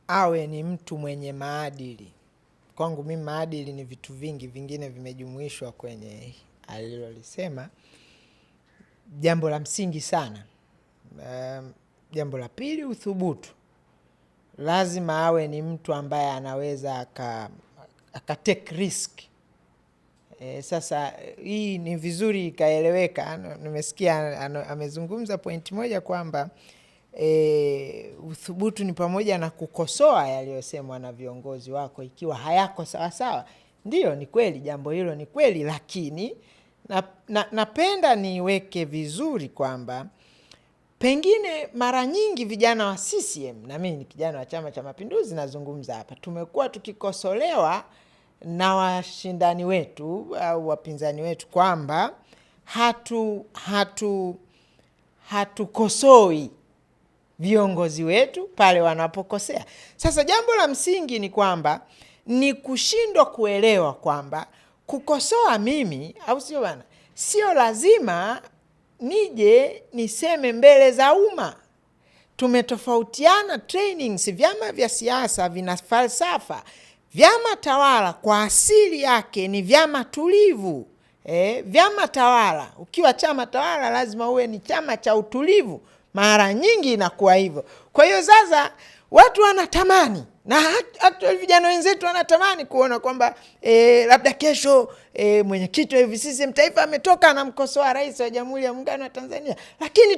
Awe ni mtu mwenye maadili. Kwangu mimi maadili ni vitu vingi, vingine vimejumuishwa kwenye alilolisema. Jambo la msingi sana. Jambo la pili, uthubutu. Lazima awe ni mtu ambaye anaweza aka take risk. Sasa hii ni vizuri ikaeleweka. Nimesikia amezungumza pointi moja kwamba uthubutu ni pamoja na kukosoa yaliyosemwa na viongozi wako ikiwa hayako sawa sawa. Ndio, ni kweli, jambo hilo ni kweli, lakini napenda niweke vizuri kwamba pengine mara nyingi vijana wa CCM, na mimi ni kijana wa Chama cha Mapinduzi nazungumza hapa, tumekuwa tukikosolewa na washindani wetu au wapinzani wetu kwamba hatukosoi viongozi wetu pale wanapokosea. Sasa jambo la msingi ni kwamba ni kushindwa kuelewa kwamba kukosoa mimi, au sio bana, sio lazima nije niseme mbele za umma. Tumetofautiana trainings. Vyama vya siasa vina falsafa. Vyama tawala kwa asili yake ni vyama tulivu. Vyama tawala, ukiwa chama tawala lazima uwe ni chama cha utulivu. Mara nyingi inakuwa hivyo. Kwa hiyo sasa watu wanatamani Na actually vijana wenzetu wanatamani kuona kwamba labda kesho mwenyekiti wa UVCCM taifa ametoka anamkosoa rais wa Jamhuri ya Muungano wa Tanzania, lakini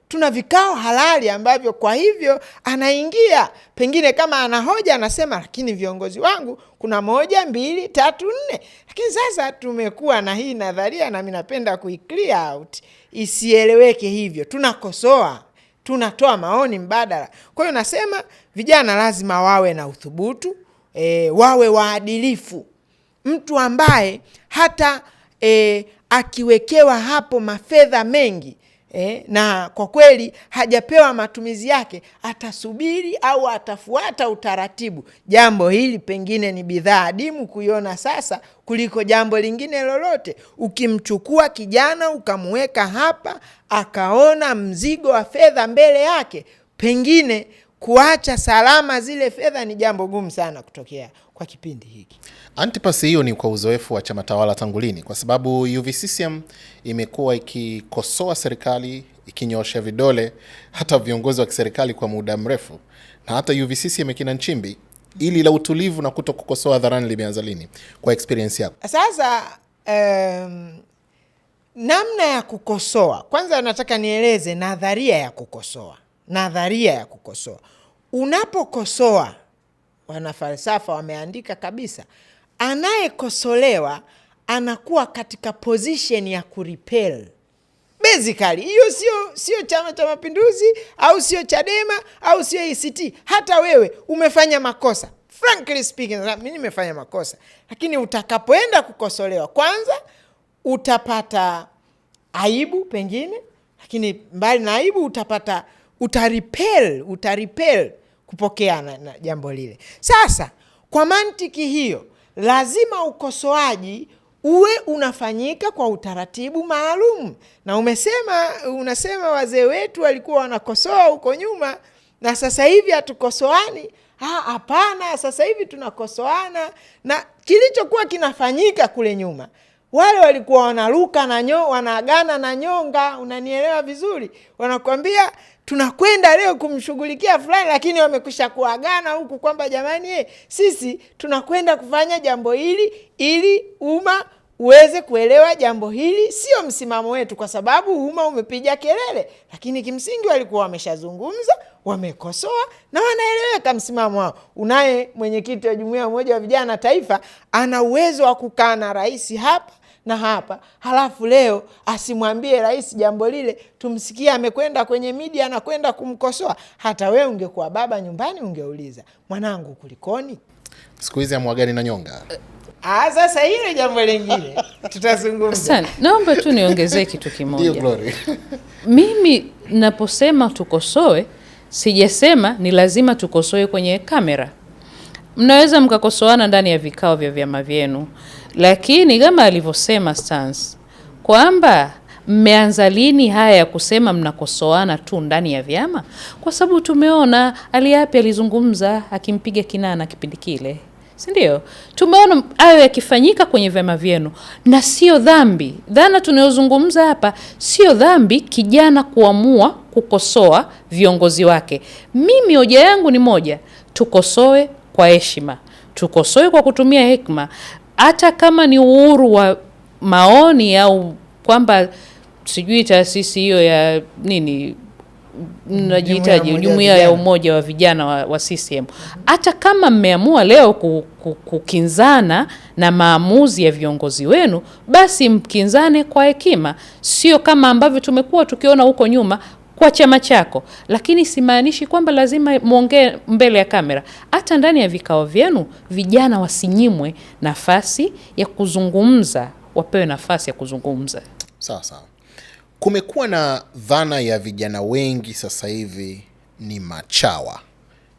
tuna vikao halali ambavyo kwa hivyo anaingia, pengine kama ana hoja anasema, lakini viongozi wangu kuna 1, 2, 3, 4. Lakini sasa tumekuwa na hii nadharia, na mimi napenda kuiclear out isieleweke hivyo. Tunakosoa, tunatoa maoni mbadala. Kwa hiyo nasema vijana lazima wawe na uthubutu, wawe waadilifu. Mtu ambaye hata akiwekewa hapo mafedha mengi na kwa kweli hajapewa matumizi yake, atasubiri au atafuata utaratibu. Jambo hili pengine ni bidhaa adimu kuiona sasa kuliko jambo lingine lolote. Ukimchukua kijana ukamweka hapa akaona mzigo wa fedha mbele yake, pengine kuacha salama zile fedha ni jambo gumu sana kutokea kwa kipindi hiki. Antipasi hiyo ni kwa uzoefu wa chama tawala tangu lini? Kwa sababu UVCCM imekuwa ikikosoa serikali, ikinyosha vidole hata viongozi wa kiserikali kwa muda mrefu, na hata UVCCM kina Nchimbi, ili la utulivu na kutokukosoa hadharani limeanza lini kwa experience yako? Sasa namna ya kukosoa, kwanza nataka nieleze nadharia ya kukosoa. Unapokosoa, wanafalsafa wameandika kabisa, anayekosolewa anakuwa katika position ya kurepel. Basically, hiyo sio Chama cha Mapinduzi au sio Chadema au sio ACT. Hata wewe umefanya makosa. Frankly speaking, mimi nimefanya makosa. Lakini utakapoenda kukosolewa, kwanza utapata aibu pengine, lakini mbali na aibu utarepel kupokea na jambo lile. Sasa kwa mantiki hiyo, lazima ukosoaji uwe unafanyika kwa utaratibu maalum. Na unasema wazee wetu walikuwa wanakosoa huko nyuma na sasa hivi hatukosoani. Hapana, sasa hivi tunakosoana. Na kilichokuwa kinafanyika kule nyuma, wale walikuwa wanaruka na wanaagana na nyonga, unanielewa vizuri. Wanakuambia tunakwenda leo kumshughulikia fulani, lakini wamekwisha kuagana huku kwamba jamani, sisi tunakwenda kufanya jambo hili ili umma uweze kuelewa jambo hili sio msimamo wetu, kwa sababu umma umepiga kelele. Lakini kimsingi walikuwa wameshazungumza, wamekosoa na wanaeleweka msimamo wao. Unaye mwenyekiti wa Jumuiya ya Umoja wa Vijana Taifa ana uwezo wa kukaa na rais hapa na hapa, halafu leo asimwambie rais jambo lile, tumsikie amekwenda kwenye media na kwenda kumkosoa. Hata wewe ungekuwa baba nyumbani ungeuliza, mwanangu kulikoni? Siku hizi amwagani na nyonga. Sasa hilo jambo lingine tutazungumza. Sana, naomba tu niongezee kitu kimoja. Ndio Glory. Mimi naposema tukosoe, sijasema ni lazima tukosoe kwenye kamera. Mnaweza mkakosoana ndani ya vikao vya vyama vyenu, lakini kama alivyosema Stans kwamba mmeanza lini haya ya kusema mnakosoana tu ndani ya vyama? Kwa sababu tumeona Aliapi alizungumza akimpiga Kinana kipindi kile, si ndio? Tumeona hayo yakifanyika kwenye vyama vyenu, na sio dhambi. Dhana tunayozungumza hapa sio dhambi kijana kuamua kukosoa viongozi wake. Mimi hoja yangu ni moja, tukosoe kwa heshima, tukosoe kwa kutumia hekima. Hata kama ni uhuru wa maoni au kwamba sijui taasisi hiyo ya nini najihitaji Jumuiya ya Umoja wa Vijana wa CCM, hata kama mmeamua leo kukinzana na maamuzi ya viongozi wenu, basi mkinzane kwa hekima, sio kama ambavyo tumekuwa tukiona huko nyuma kwa chama chako. Lakini simaanishi kwamba lazima muongee mbele ya kamera. Hata ndani ya vikao vyenu vijana wasinyimwe nafasi ya kuzungumza, wapewe nafasi ya kuzungumza. Sawa. Kumekuwa na dhana ya vijana wengi sasa hivi ni machawa.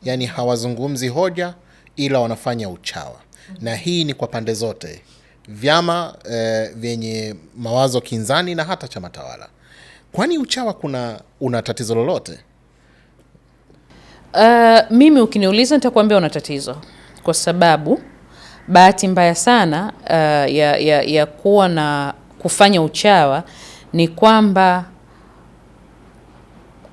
Yaani hawazungumzi hoja ila wanafanya uchawa. Na hii ni kwa pande zote. Vyama vyenye mawazo kinzani na hata chama tawala. Kwani uchawa una tatizo lolote? Mimi ukiniuliza nitakwambia una tatizo. Kwa sababu bahati mbaya sana ya kuwa na kufanya uchawa ni kwamba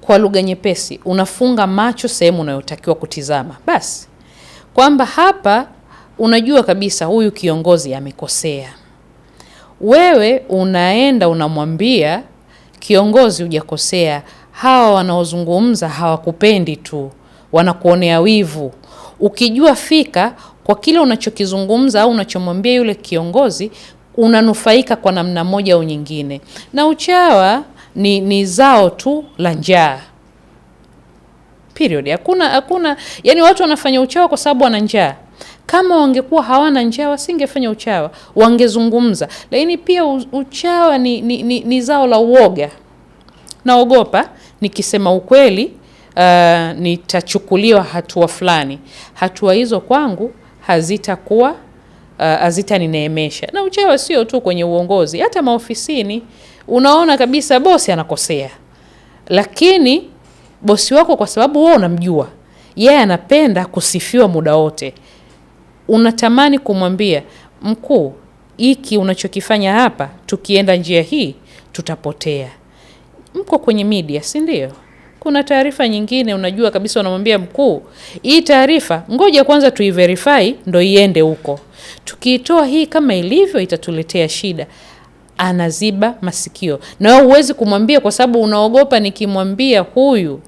kwa lugha nyepesi, unafunga macho sehemu unayotakiwa kutizama. Basi kwamba hapa unajua kabisa huyu kiongozi amekosea. Wewe unaenda unamwambia kiongozi, hujakosea. Hawa wanaozungumza hawakupendi tu, wanakuonea wivu. Ukijua fika kwa kile unachokizungumza au unachomwambia yule kiongozi, unanufaika kwa namna moja au nyingine. Na uchawa ni zao tu la njaa. Period. Hakuna yani watu wanafanya uchawa kwa sababu wana njaa. Kama wangekuwa hawana njaa wasingefanya uchawa, wangezungumza. Lakini pia uchawa ni zao la uoga. Naogopa nikisema ukweli nitachukuliwa hatua fulani. Hatua hizo kwangu hazitanineemesha. Na uchawa sio tu kwenye uongozi, hata maofisini unaona kabisa bosi anakosea. Lakini bosi wako, kwa sababu wewe unamjua, yeye anapenda kusifiwa muda wote. Unatamani kumwambia, mkuu, hiki unachokifanya hapa, tukienda njia hii tutapotea. Mko kwenye media, si ndio? Kuna taarifa nyingine unajua kabisa, unamwambia mkuu, hii taarifa ngoja kwanza tuiverify ndo iende huko. Tukiitoa hii kama ilivyo itatuletea shida. Anaziba masikio. Na wewe huwezi kumwambia kwa sababu unaogopa, nikimwambia huyu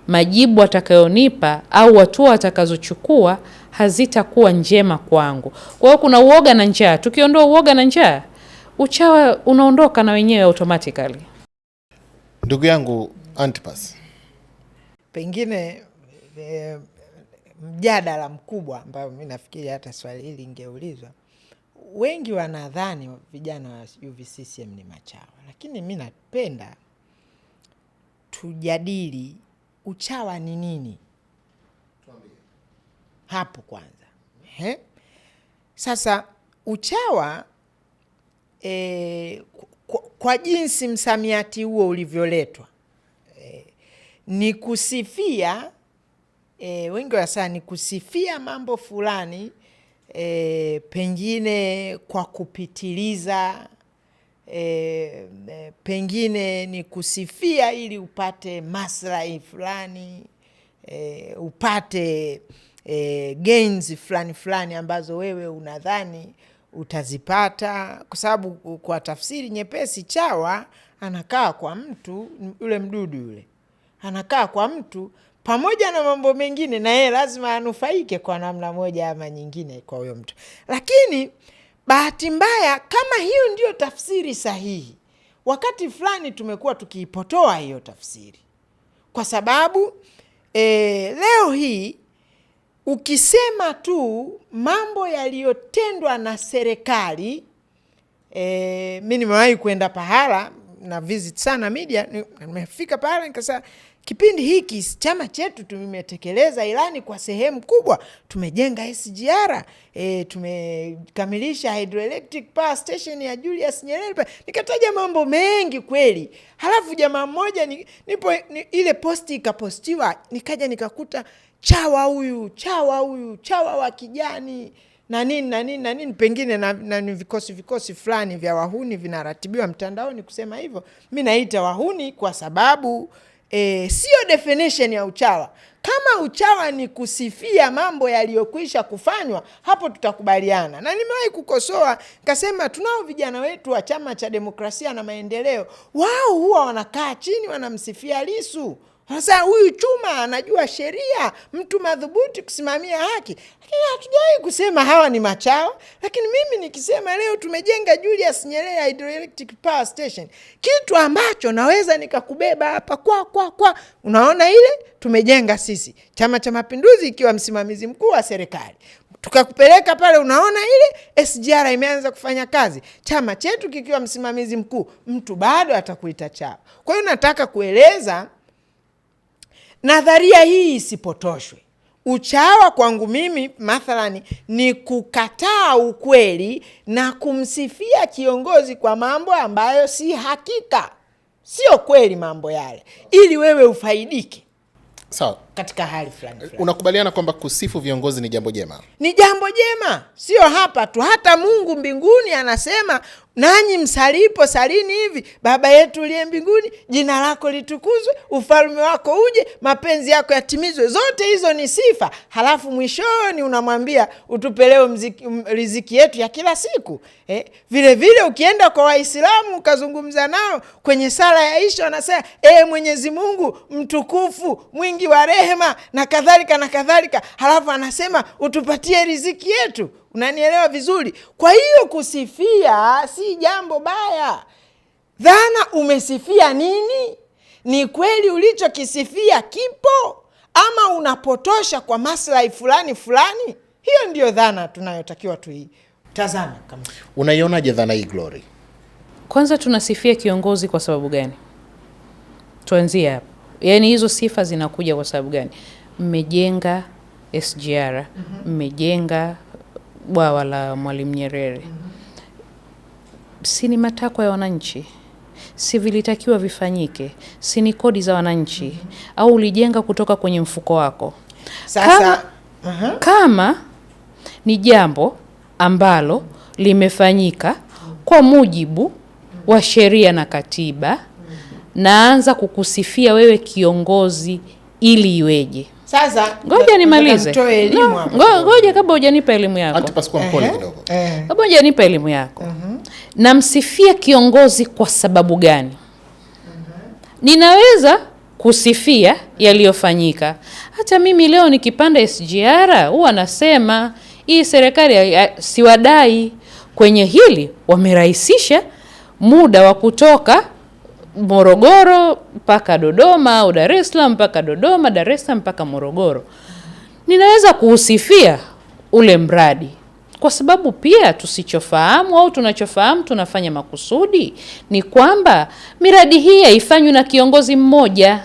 majibu atakayonipa au hatua atakazochukua hazitakuwa njema kwangu. Kwa hiyo kuna uoga na njaa. Tukiondoa uoga na njaa, uchawa unaondoka na wenyewe automatically. Ndugu yangu Antipas, pengine mjadala mkubwa ambao mimi nafikiri hata swali hili ingeulizwa, wengi wanadhani vijana wa UVCCM ni machawa, lakini mimi napenda tujadili uchawa ni nini hapo kwanza. Sasa uchawa kwa jinsi msamiati huo ulivyoletwa, ni kusifia, wengi wanasema ni kusifia mambo fulani, pengine kwa kupitiliza, pengine ni kusifia ili upate maslahi fulani, upate gains fulani ambazo wewe unadhani utazipata. Kwa sababu kwa tafsiri nyepesi, chawa anakaa kwa mtu, yule mdudu yule anakaa kwa mtu pamoja na mambo mengine, na yeye lazima anufaike kwa namna moja ama nyingine kwa huyo mtu. Lakini bahati mbaya, kama hiyo ndio tafsiri sahihi, wakati fulani tumekuwa tukiipotoa hiyo tafsiri, kwa sababu leo hii ukisema tu mambo yaliyotendwa na serikali, mimi nimewahi kwenda pahala na visit sana media, nimefika pahala nikasema, kipindi hiki chama chetu tumetekeleza ilani kwa sehemu kubwa, tumejenga SGR, tumekamilisha hydroelectric power station ya Julius Nyerere, nikataja mambo mengi kweli. Halafu jamaa mmoja ile posti ikapostiwa, nikaja nikakuta chawa huyu, chawa wa kijani na nini, pengine na vikosi fulani vya wahuni vinaratibiwa mtandaoni kusema hivyo. Mimi naita wahuni kwa sababu sio definition ya uchawa. Kama uchawa ni kusifia mambo yaliyokwisha kufanywa, hapo tutakubaliana. Na nimewahi kukosoa, nikasema tunao vijana wetu wa Chama cha Demokrasia na Maendeleo, wao huwa wanakaa chini wanamsifia Lissu. Sasa huyu chuma anajua sheria, mtu madhubuti kusimamia haki. Lakini hatujawahi kusema hawa ni machawa. Lakini mimi nikisema leo tumejenga Julius Nyerere hydroelectric power station, kitu ambacho naweza nikakubeba hapa kwa unaona ile tumejenga sisi, Chama cha Mapinduzi ikiwa msimamizi mkuu wa serikali, tukakupeleka pale, unaona ile SGR imeanza kufanya kazi, chama chetu kikiwa msimamizi mkuu, mtu bado atakuita chawa. Kwa hiyo nataka kueleza nadharia hii isipotoshwe. Uchawa kwangu mimi mathalani ni kukataa ukweli na kumsifia kiongozi kwa mambo ambayo si hakika, sio kweli mambo yale, ili wewe ufaidike. Sawa. katika hali fulani. Unakubaliana kwamba kusifu viongozi ni jambo jema? Ni jambo jema, sio hapa tu, hata Mungu mbinguni anasema, nanyi msalipo salini hivi: Baba yetu uliye mbinguni, jina lako litukuzwe, ufalme wako uje, mapenzi yako yatimizwe. Zote hizo ni sifa. Halafu mwishoni unamwambia utupe leo riziki yetu ya kila siku. Vile vile ukienda kwa Waislamu ukazungumza nao kwenye sala ya Isha, wanasema Mwenyezi Mungu mtukufu, mwingi wa rehema, na kadhalika na kadhalika. Halafu anasema utupatie riziki yetu. Unanielewa vizuri? Kwa hiyo kusifia si jambo baya. Dhana umesifia nini? Ni kweli ulichokisifia kipo, ama unapotosha kwa maslahi fulani fulani? Hiyo ndio dhana tunayotakiwa tuitazame. Kama unaionaje dhana hii, Glory? Kwanza tunasifia kiongozi kwa sababu gani? Tuanzie hapo. Yaani hizo sifa zinakuja kwa sababu gani? Mmejenga SGR, mmejenga bwawa la Mwalimu Nyerere. Si ni matakwa ya wananchi? Si vilitakiwa vifanyike? Si ni kodi za wananchi? Au ulijenga kutoka kwenye mfuko wako? Sasa kama ni jambo ambalo limefanyika kwa mujibu wa sheria na katiba, naanza kukusifia wewe kiongozi ili iweje? Sasa ngoja nimalize. Ngoja kabla hujanipa elimu yako. Antipas kwa mpole kidogo. Kabla hujanipa elimu yako. Namsifia kiongozi kwa sababu gani? Ninaweza kusifia yaliyofanyika. Hata mimi leo nikipanda SGR huwa nasema hii serikali siwadai kwenye hili, wamerahisisha muda wa kutoka Morogoro mpaka Dodoma au Dar es Salaam mpaka Dodoma, Dar es Salaam mpaka Morogoro. Ninaweza kuusifia ule mradi kwa sababu pia tusichofahamu au tunachofahamu tunafanya makusudi ni kwamba miradi hii haifanywi na kiongozi mmoja.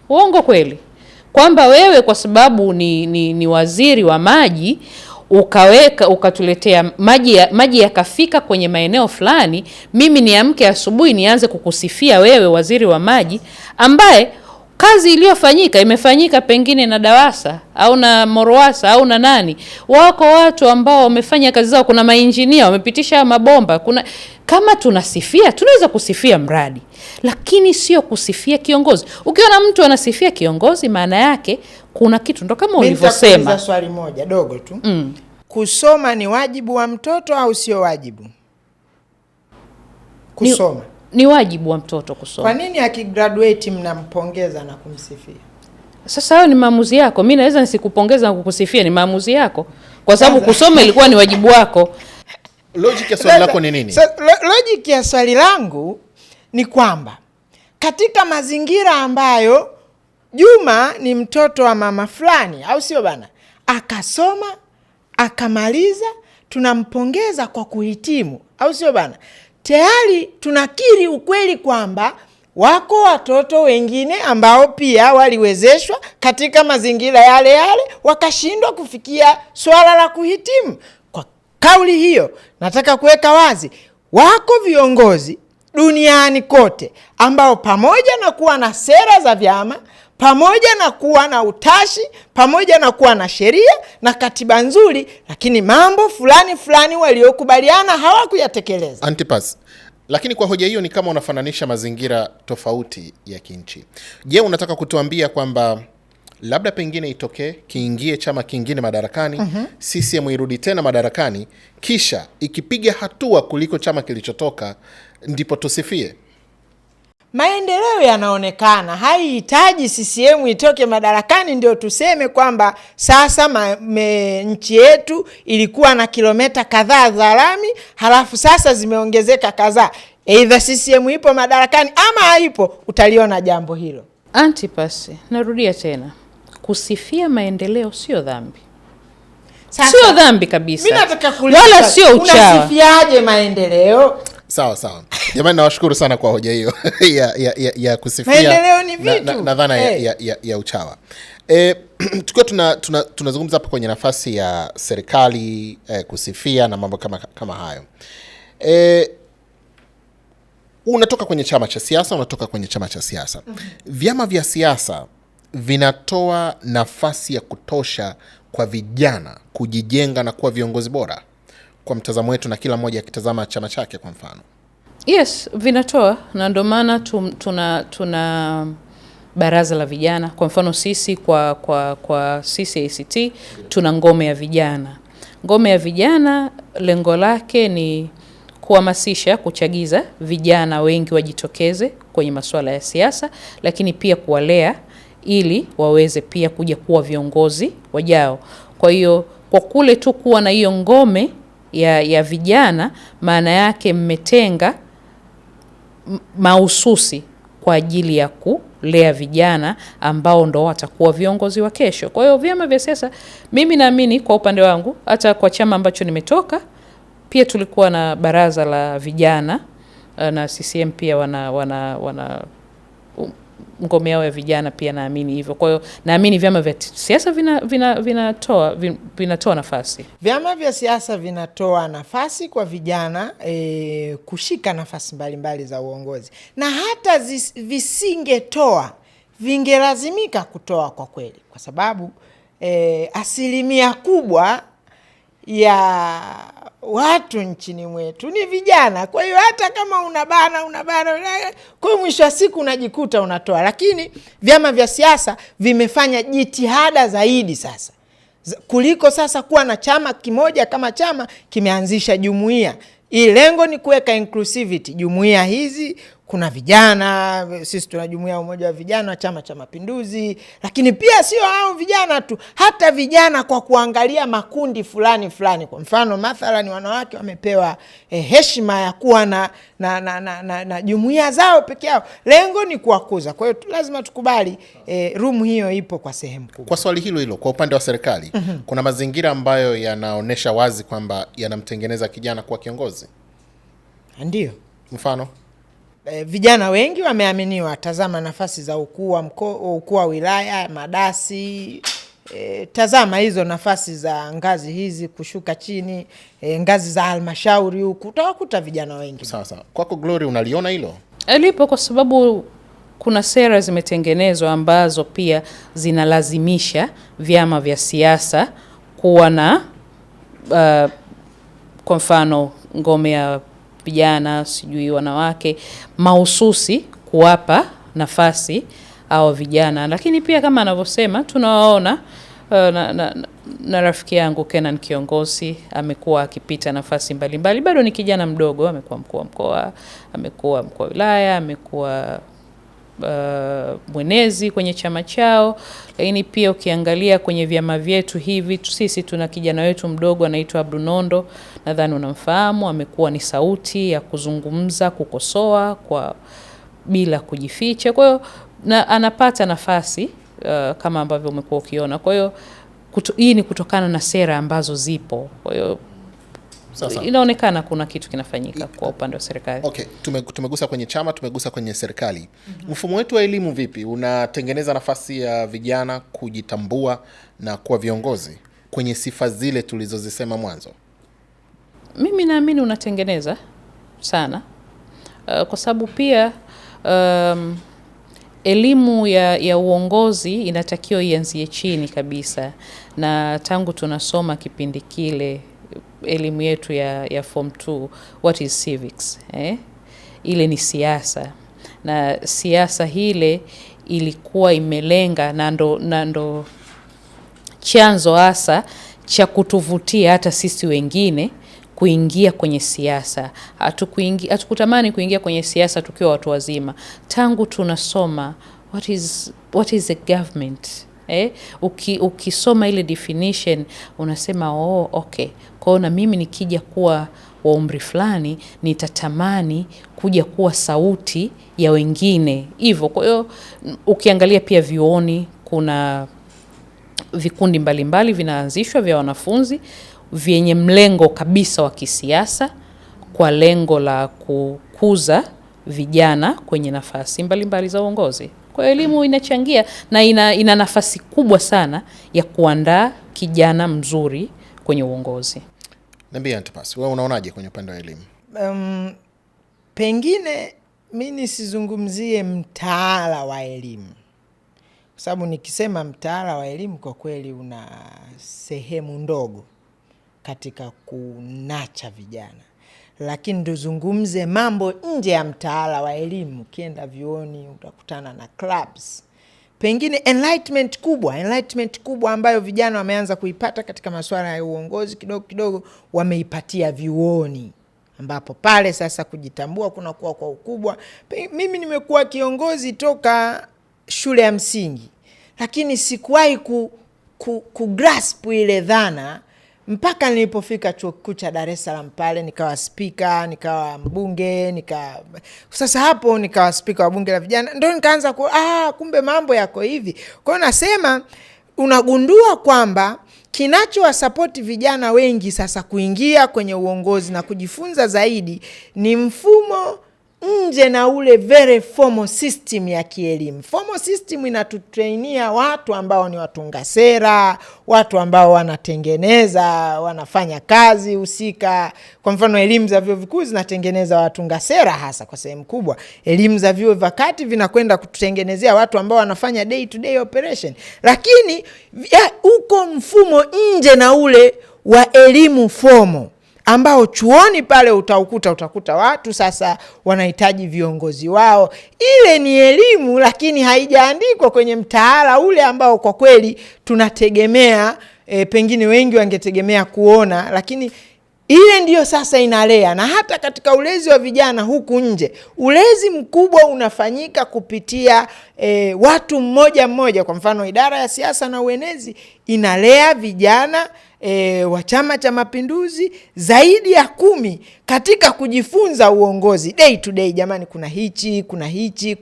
Uongo kweli? Kwamba wewe kwa sababu ni waziri wa maji ukatuletea maji yakafika kwenye maeneo fulani, mimi niamke asubuhi nianze kukusifia wewe waziri wa maji ambaye kazi iliyofanyika imefanyika pengine na DAWASA au na MORUWASA au na nani. Wako watu ambao wamefanya kazi zao, kuna mainjinia wamepitisha mabomba. Kama tunasifia, tunaweza kusifia mradi, lakini sio kusifia kiongozi. Ukiona mtu anasifia kiongozi, maana yake kuna kitu, ndo kama ulivyosema. Nitakuuliza swali moja dogo tu. Kusoma ni wajibu wa mtoto au sio wajibu? Kusoma ni wajibu wa mtoto kusoma. Kwa nini akigraduate mnampongeza na kumsifia? Sasa hayo ni maamuzi yako. Mimi naweza nisikupongeza na kukusifia, ni maamuzi yako. Kwa sababu kusoma ilikuwa ni wajibu wako. Logic ya swali lako ni nini? Logic ya swali langu ni kwamba katika mazingira ambayo Juma ni mtoto wa mama fulani, au sio bana, akasoma akamaliza, tunampongeza kwa kuhitimu, au sio bana, tayari tunakiri ukweli kwamba wako watoto wengine ambao pia waliwezeshwa katika mazingira yale yale wakashindwa kufikia swala la kuhitimu. Kwa kauli hiyo nataka kuweka wazi, wako viongozi duniani kote ambao pamoja na kuwa na sera za vyama, pamoja na kuwa na utashi, pamoja na kuwa na sheria na katiba nzuri, lakini mambo fulani fulani waliokubaliana hawakuyatekeleza. Antipas, lakini kwa hoja hiyo ni kama unafananisha mazingira tofauti ya kinchi. Je, unataka kutuambia kwamba labda pengine itokee kiingie chama kingine madarakani, CCM irudi tena madarakani, kisha ikipiga hatua kuliko chama kilichotoka, ndipo tusifie? Maendeleo yanaonekana, haihitaji CCM itoke madarakani ndio tuseme kwamba sasa nchi yetu ilikuwa na kilomita kadhaa za lami, halafu sasa zimeongezeka kadhaa. Either CCM ipo madarakani ama haipo, utaliona jambo hilo. Antipas, narudia tena, kusifia maendeleo sio dhambi. Sio dhambi kabisa. Mimi nataka kuuliza, wala sio uchawa. Unasifiaje maendeleo? Sawa. Jamani, nawashukuru sana kwa hoja hiyo ya kusifia maendeleo ni vitu na dhana ya uchawa. Tukiwa tunazungumza hapa kwenye nafasi ya serikali, kusifia na mambo kama hayo. Unatoka kwenye chama cha siasa, Vyama vya siasa vinatoa nafasi ya kutosha kwa vijana kujijenga na kuwa viongozi bora kwa mtazamo wetu, na kila mmoja akitazama chama chake kwa mfano? Yes, vinatoa, na ndio maana tuna baraza la vijana. Kwa mfano sisi kwa sisi ACT tuna ngome ya vijana. Ngome ya vijana lengo lake ni kuhamasisha, kuchagiza vijana wengi wajitokeze kwenye masuala ya siasa, lakini pia kuwalea ili waweze pia kuja kuwa viongozi wajao. Kwa hiyo kwa kule tu kuwa na hiyo ngome ya vijana, maana yake mmetenga mahususi kwa ajili ya kulea vijana ambao ndo watakuwa viongozi wa kesho. Kwa hiyo vyama vya siasa, mimi naamini kwa upande wangu, hata kwa chama ambacho nimetoka pia tulikuwa na baraza la vijana, na CCM pia wana ngome yao ya vijana pia, naamini hivyo. Kwa hiyo naamini vyama vya siasa vinatoa nafasi. Vyama vya siasa vinatoa nafasi kwa vijana kushika nafasi mbalimbali za uongozi, na hata visingetoa, vingelazimika kutoa kwa kweli, kwa sababu asilimia kubwa ya watu nchini mwetu ni vijana. Kwa hiyo hata kama unabana, kwa hiyo mwisho wa siku unajikuta unatoa. Lakini vyama vya siasa vimefanya jitihada zaidi sasa, kuliko sasa kuwa na chama kimoja. Kama chama kimeanzisha jumuiya, lengo ni kuweka inclusivity. Jumuiya hizi kuna vijana, sisi tuna jumuiya umoja wa vijana Chama cha Mapinduzi, lakini pia sio hao vijana tu, hata vijana kwa kuangalia makundi fulani. Kwa mfano mathalani wanawake wamepewa heshima ya kuwa na jumuiya zao peke yao. Lengo ni kuwakuza. Kwa hiyo lazima tukubali room hiyo ipo kwa sehemu kubwa. Kwa swali hilo kwa upande wa serikali, kuna mazingira ambayo yanaonesha wazi kwamba yanamtengeneza kijana kuwa kiongozi? Ndio. Mfano? Vijana wengi wameaminiwa. Tazama nafasi za ukuu wa wilaya, madasi. Tazama hizo nafasi za ngazi hizi kushuka chini, ngazi za halmashauri huku, utawakuta vijana wengi. Sasa kwako Glory, unaliona hilo? Lipo, kwa sababu kuna sera zimetengenezwa ambazo pia zinalazimisha vyama vya siasa kuwa na kwa mfano ngome ya vijana, sijui wanawake, mahususi kuwapa nafasi au vijana. Lakini pia kama anavyosema, tunawaona na rafiki yangu Kenan Kiongozi amekuwa akipita nafasi mbalimbali. Bado ni kijana mdogo, amekuwa mkuu wa mkoa, amekuwa mkuu wa wilaya, amekuwa mwenezi kwenye chama chao. Lakini pia ukiangalia kwenye vyama vyetu hivi, sisi tuna kijana wetu mdogo anaitwa Abdul Nondo, nadhani unamfahamu. Amekuwa ni sauti ya kuzungumza, kukosoa bila kujificha. Kwa hiyo anapata nafasi kama ambavyo umekuwa ukiona. Kwa hiyo hii ni kutokana na sera ambazo zipo. Kwa hiyo inaonekana kuna kitu kinafanyika kwa upande wa serikali. Okay, tumegusa kwenye chama, tumegusa kwenye serikali. Mfumo wetu wa elimu vipi? Unatengeneza nafasi ya vijana kujitambua na kuwa viongozi kwenye sifa zile tulizozisema mwanzo? Mimi naamini unatengeneza sana, kwa sababu pia elimu ya uongozi inatakiwa ianzie chini kabisa. Na tangu tunasoma kipindi kile, elimu yetu ya form 2, what is civics, ile ni siasa, na siasa hile ilikuwa imelenga na ndo chanzo hasa cha kutuvutia hata sisi wengine kuingia kwenye siasa. Hatukutamani kuingia kwenye siasa tukiwa watu wazima. Tangu tunasoma what is a government, ukisoma ile definition unasema okay, kwa na mimi nikija kuwa wa umri fulani nitatamani kuja kuwa sauti ya wengine hivyo. Kwa hiyo ukiangalia pia vioni kuna vikundi mbalimbali vinaanzishwa vya wanafunzi vyenye mlengo kabisa wa kisiasa, kwa lengo la kukuza vijana kwenye nafasi mbalimbali za uongozi. Kwa elimu inachangia na ina nafasi kubwa sana ya kuandaa kijana mzuri kwenye uongozi. Niambie Antipas, wewe unaonaje kwenye upande wa elimu? Pengine mimi nisizungumzie mtaala wa elimu, Kwa sababu nikisema mtaala wa elimu kwa kweli una sehemu ndogo katika kunacha vijana. Lakini tuzungumze mambo nje ya mtaala wa elimu. Ukienda vyuoni utakutana na clubs. Pengine enlightenment kubwa ambayo vijana wameanza kuipata katika masuala ya uongozi kidogo kidogo wameipatia vyuoni. Ambapo pale sasa kujitambua kunakuwa kwa ukubwa. Mimi nimekuwa kiongozi toka shule ya msingi, lakini sikuwahi kugrasp ile dhana mpaka nilipofika chuo kikuu cha Dar es Salaam. Pale nikawa speaker, nikawa mbunge, sasa hapo nikawa speaker wa bunge la vijana, ndio nikaanza kumbe mambo yako hivi. Kwa hiyo nasema unagundua kwamba kinachowasupport vijana wengi sasa kuingia kwenye uongozi na kujifunza zaidi ni mfumo nje na ule very formal system ya kielimu. Formal system inatutrainia watu ambao ni watunga sera, watu ambao wanatengeneza, wanafanya kazi husika. Kwa mfano elimu za vyuo vikuu zinatengeneza watunga sera hasa kwa sehemu kubwa. Elimu za vyuo vya kati vinakwenda kututengenezea watu ambao wanafanya day to day operation. Lakini uko mfumo nje na ule wa elimu formal ambao chuoni pale utakuta watu sasa wanahitaji viongozi wao. Ile ni elimu lakini haijaandikwa kwenye mtaala ule ambao kwa kweli tunategemea, pengine wengi wangetegemea kuona, lakini ile ndiyo sasa inalea. Na hata katika ulezi wa vijana huku nje, ulezi mkubwa unafanyika kupitia watu mmoja. Kwa mfano idara ya siasa na uenezi inalea vijana wa Chama cha Mapinduzi zaidi ya 10 katika kujifunza uongozi day to day. Jamani, kuna hichi.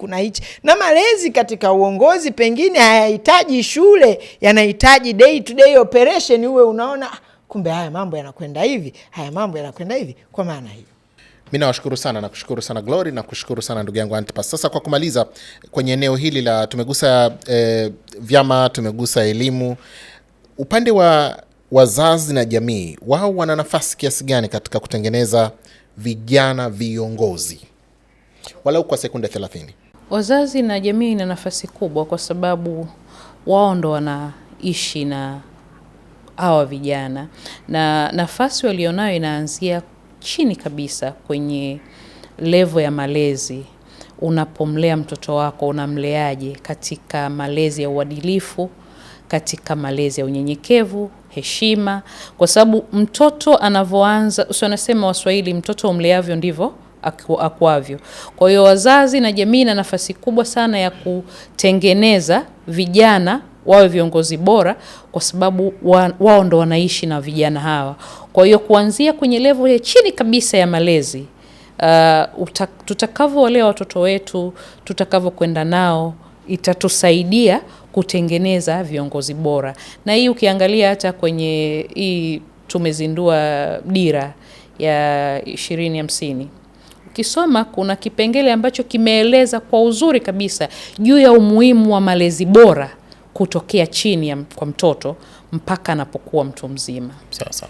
Na malezi katika uongozi pengine hayahitaji shule, yanahitaji day to day operation. Uwe unaona kumbe haya mambo yanakwenda hivi, kwa maana hiyo. Mimi nawashukuru sana, nakushukuru sana Glory, na kushukuru sana ndugu yangu Antipas. Sasa kwa kumaliza kwenye eneo hili la tumegusa vyama, tumegusa elimu, upande wa wazazi na jamii, wao wana nafasi kiasi gani katika kutengeneza vijana viongozi? Walau kwa sekunde 30. Wazazi na jamii ina nafasi kubwa kwa sababu wao ndo wanaishi na hawa vijana, na nafasi walionayo inaanzia chini kabisa kwenye level ya malezi. Unapomlea mtoto wako unamleaje katika malezi ya uadilifu, katika malezi ya unyenyekevu, heshima, kwa sababu mtoto anavyoanza, wanasema Waswahili, mtoto umleavyo ndivyo akuavyo. Kwa hiyo wazazi na jamii na nafasi kubwa sana ya kutengeneza vijana wawe viongozi bora, kwa sababu wao ndo wanaishi na vijana hawa. Kwa hiyo kuanzia kwenye level ya chini kabisa ya malezi, tutakavyowalea watoto wetu, tutakavyokwenda nao, itatusaidia kutengeneza viongozi bora. Na hii ukiangalia hata kwenye hii tumezindua dira ya 2050. Ukisoma kuna kipengele ambacho kimeeleza kwa uzuri kabisa juu ya umuhimu wa malezi bora kutokea chini kwa mtoto mpaka anapokuwa mtu mzima. Sawa.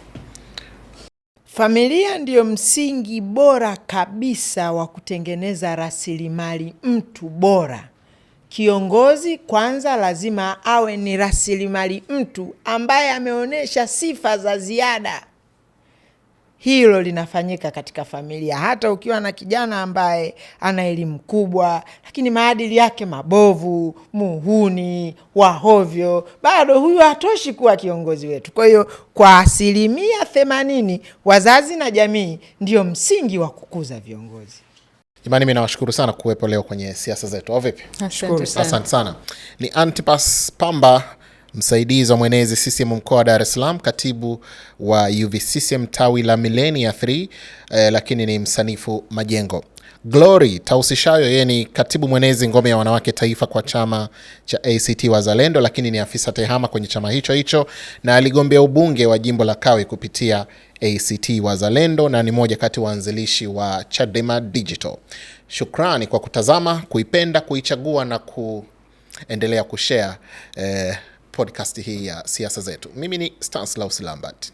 Familia ndiyo msingi bora kabisa wa kutengeneza rasilimali mtu bora. Kiongozi kwanza lazima awe ni rasilimali mtu ambaye ameonyesha sifa za ziada. Hilo linafanyika katika familia. Hata ukiwa na kijana ambaye ana elimu kubwa lakini maadili yake mabovu, muhuni, wahovyo, bado huyu hatoshi kuwa kiongozi wetu. Kwa hiyo kwa 80% wazazi na jamii ndio msingi wa kukuza viongozi. Jamani, mimi nawashukuru sana kuwepo leo kwenye siasa zetu. Au vipi? Asante sana. Ni Antipas Pamba, msaidizi wa mwenezi CCM mkoa wa Dar es Salaam, katibu wa UVCCM tawi la Milenia 3, lakini ni msanifu majengo. Glory Tausishayo, yeye ni katibu mwenezi ngome ya wanawake taifa kwa chama cha ACT Wazalendo, lakini ni afisa tehama kwenye chama hicho na aligombea ubunge wa jimbo la Kawe kupitia ACT Wazalendo na ni moja kati waanzilishi wa Chadema Digital. Shukrani kwa kutazama, kuipenda, kuichagua na kuendelea kushare podcast hii ya siasa zetu. Mimi ni Stanislaus Lambert.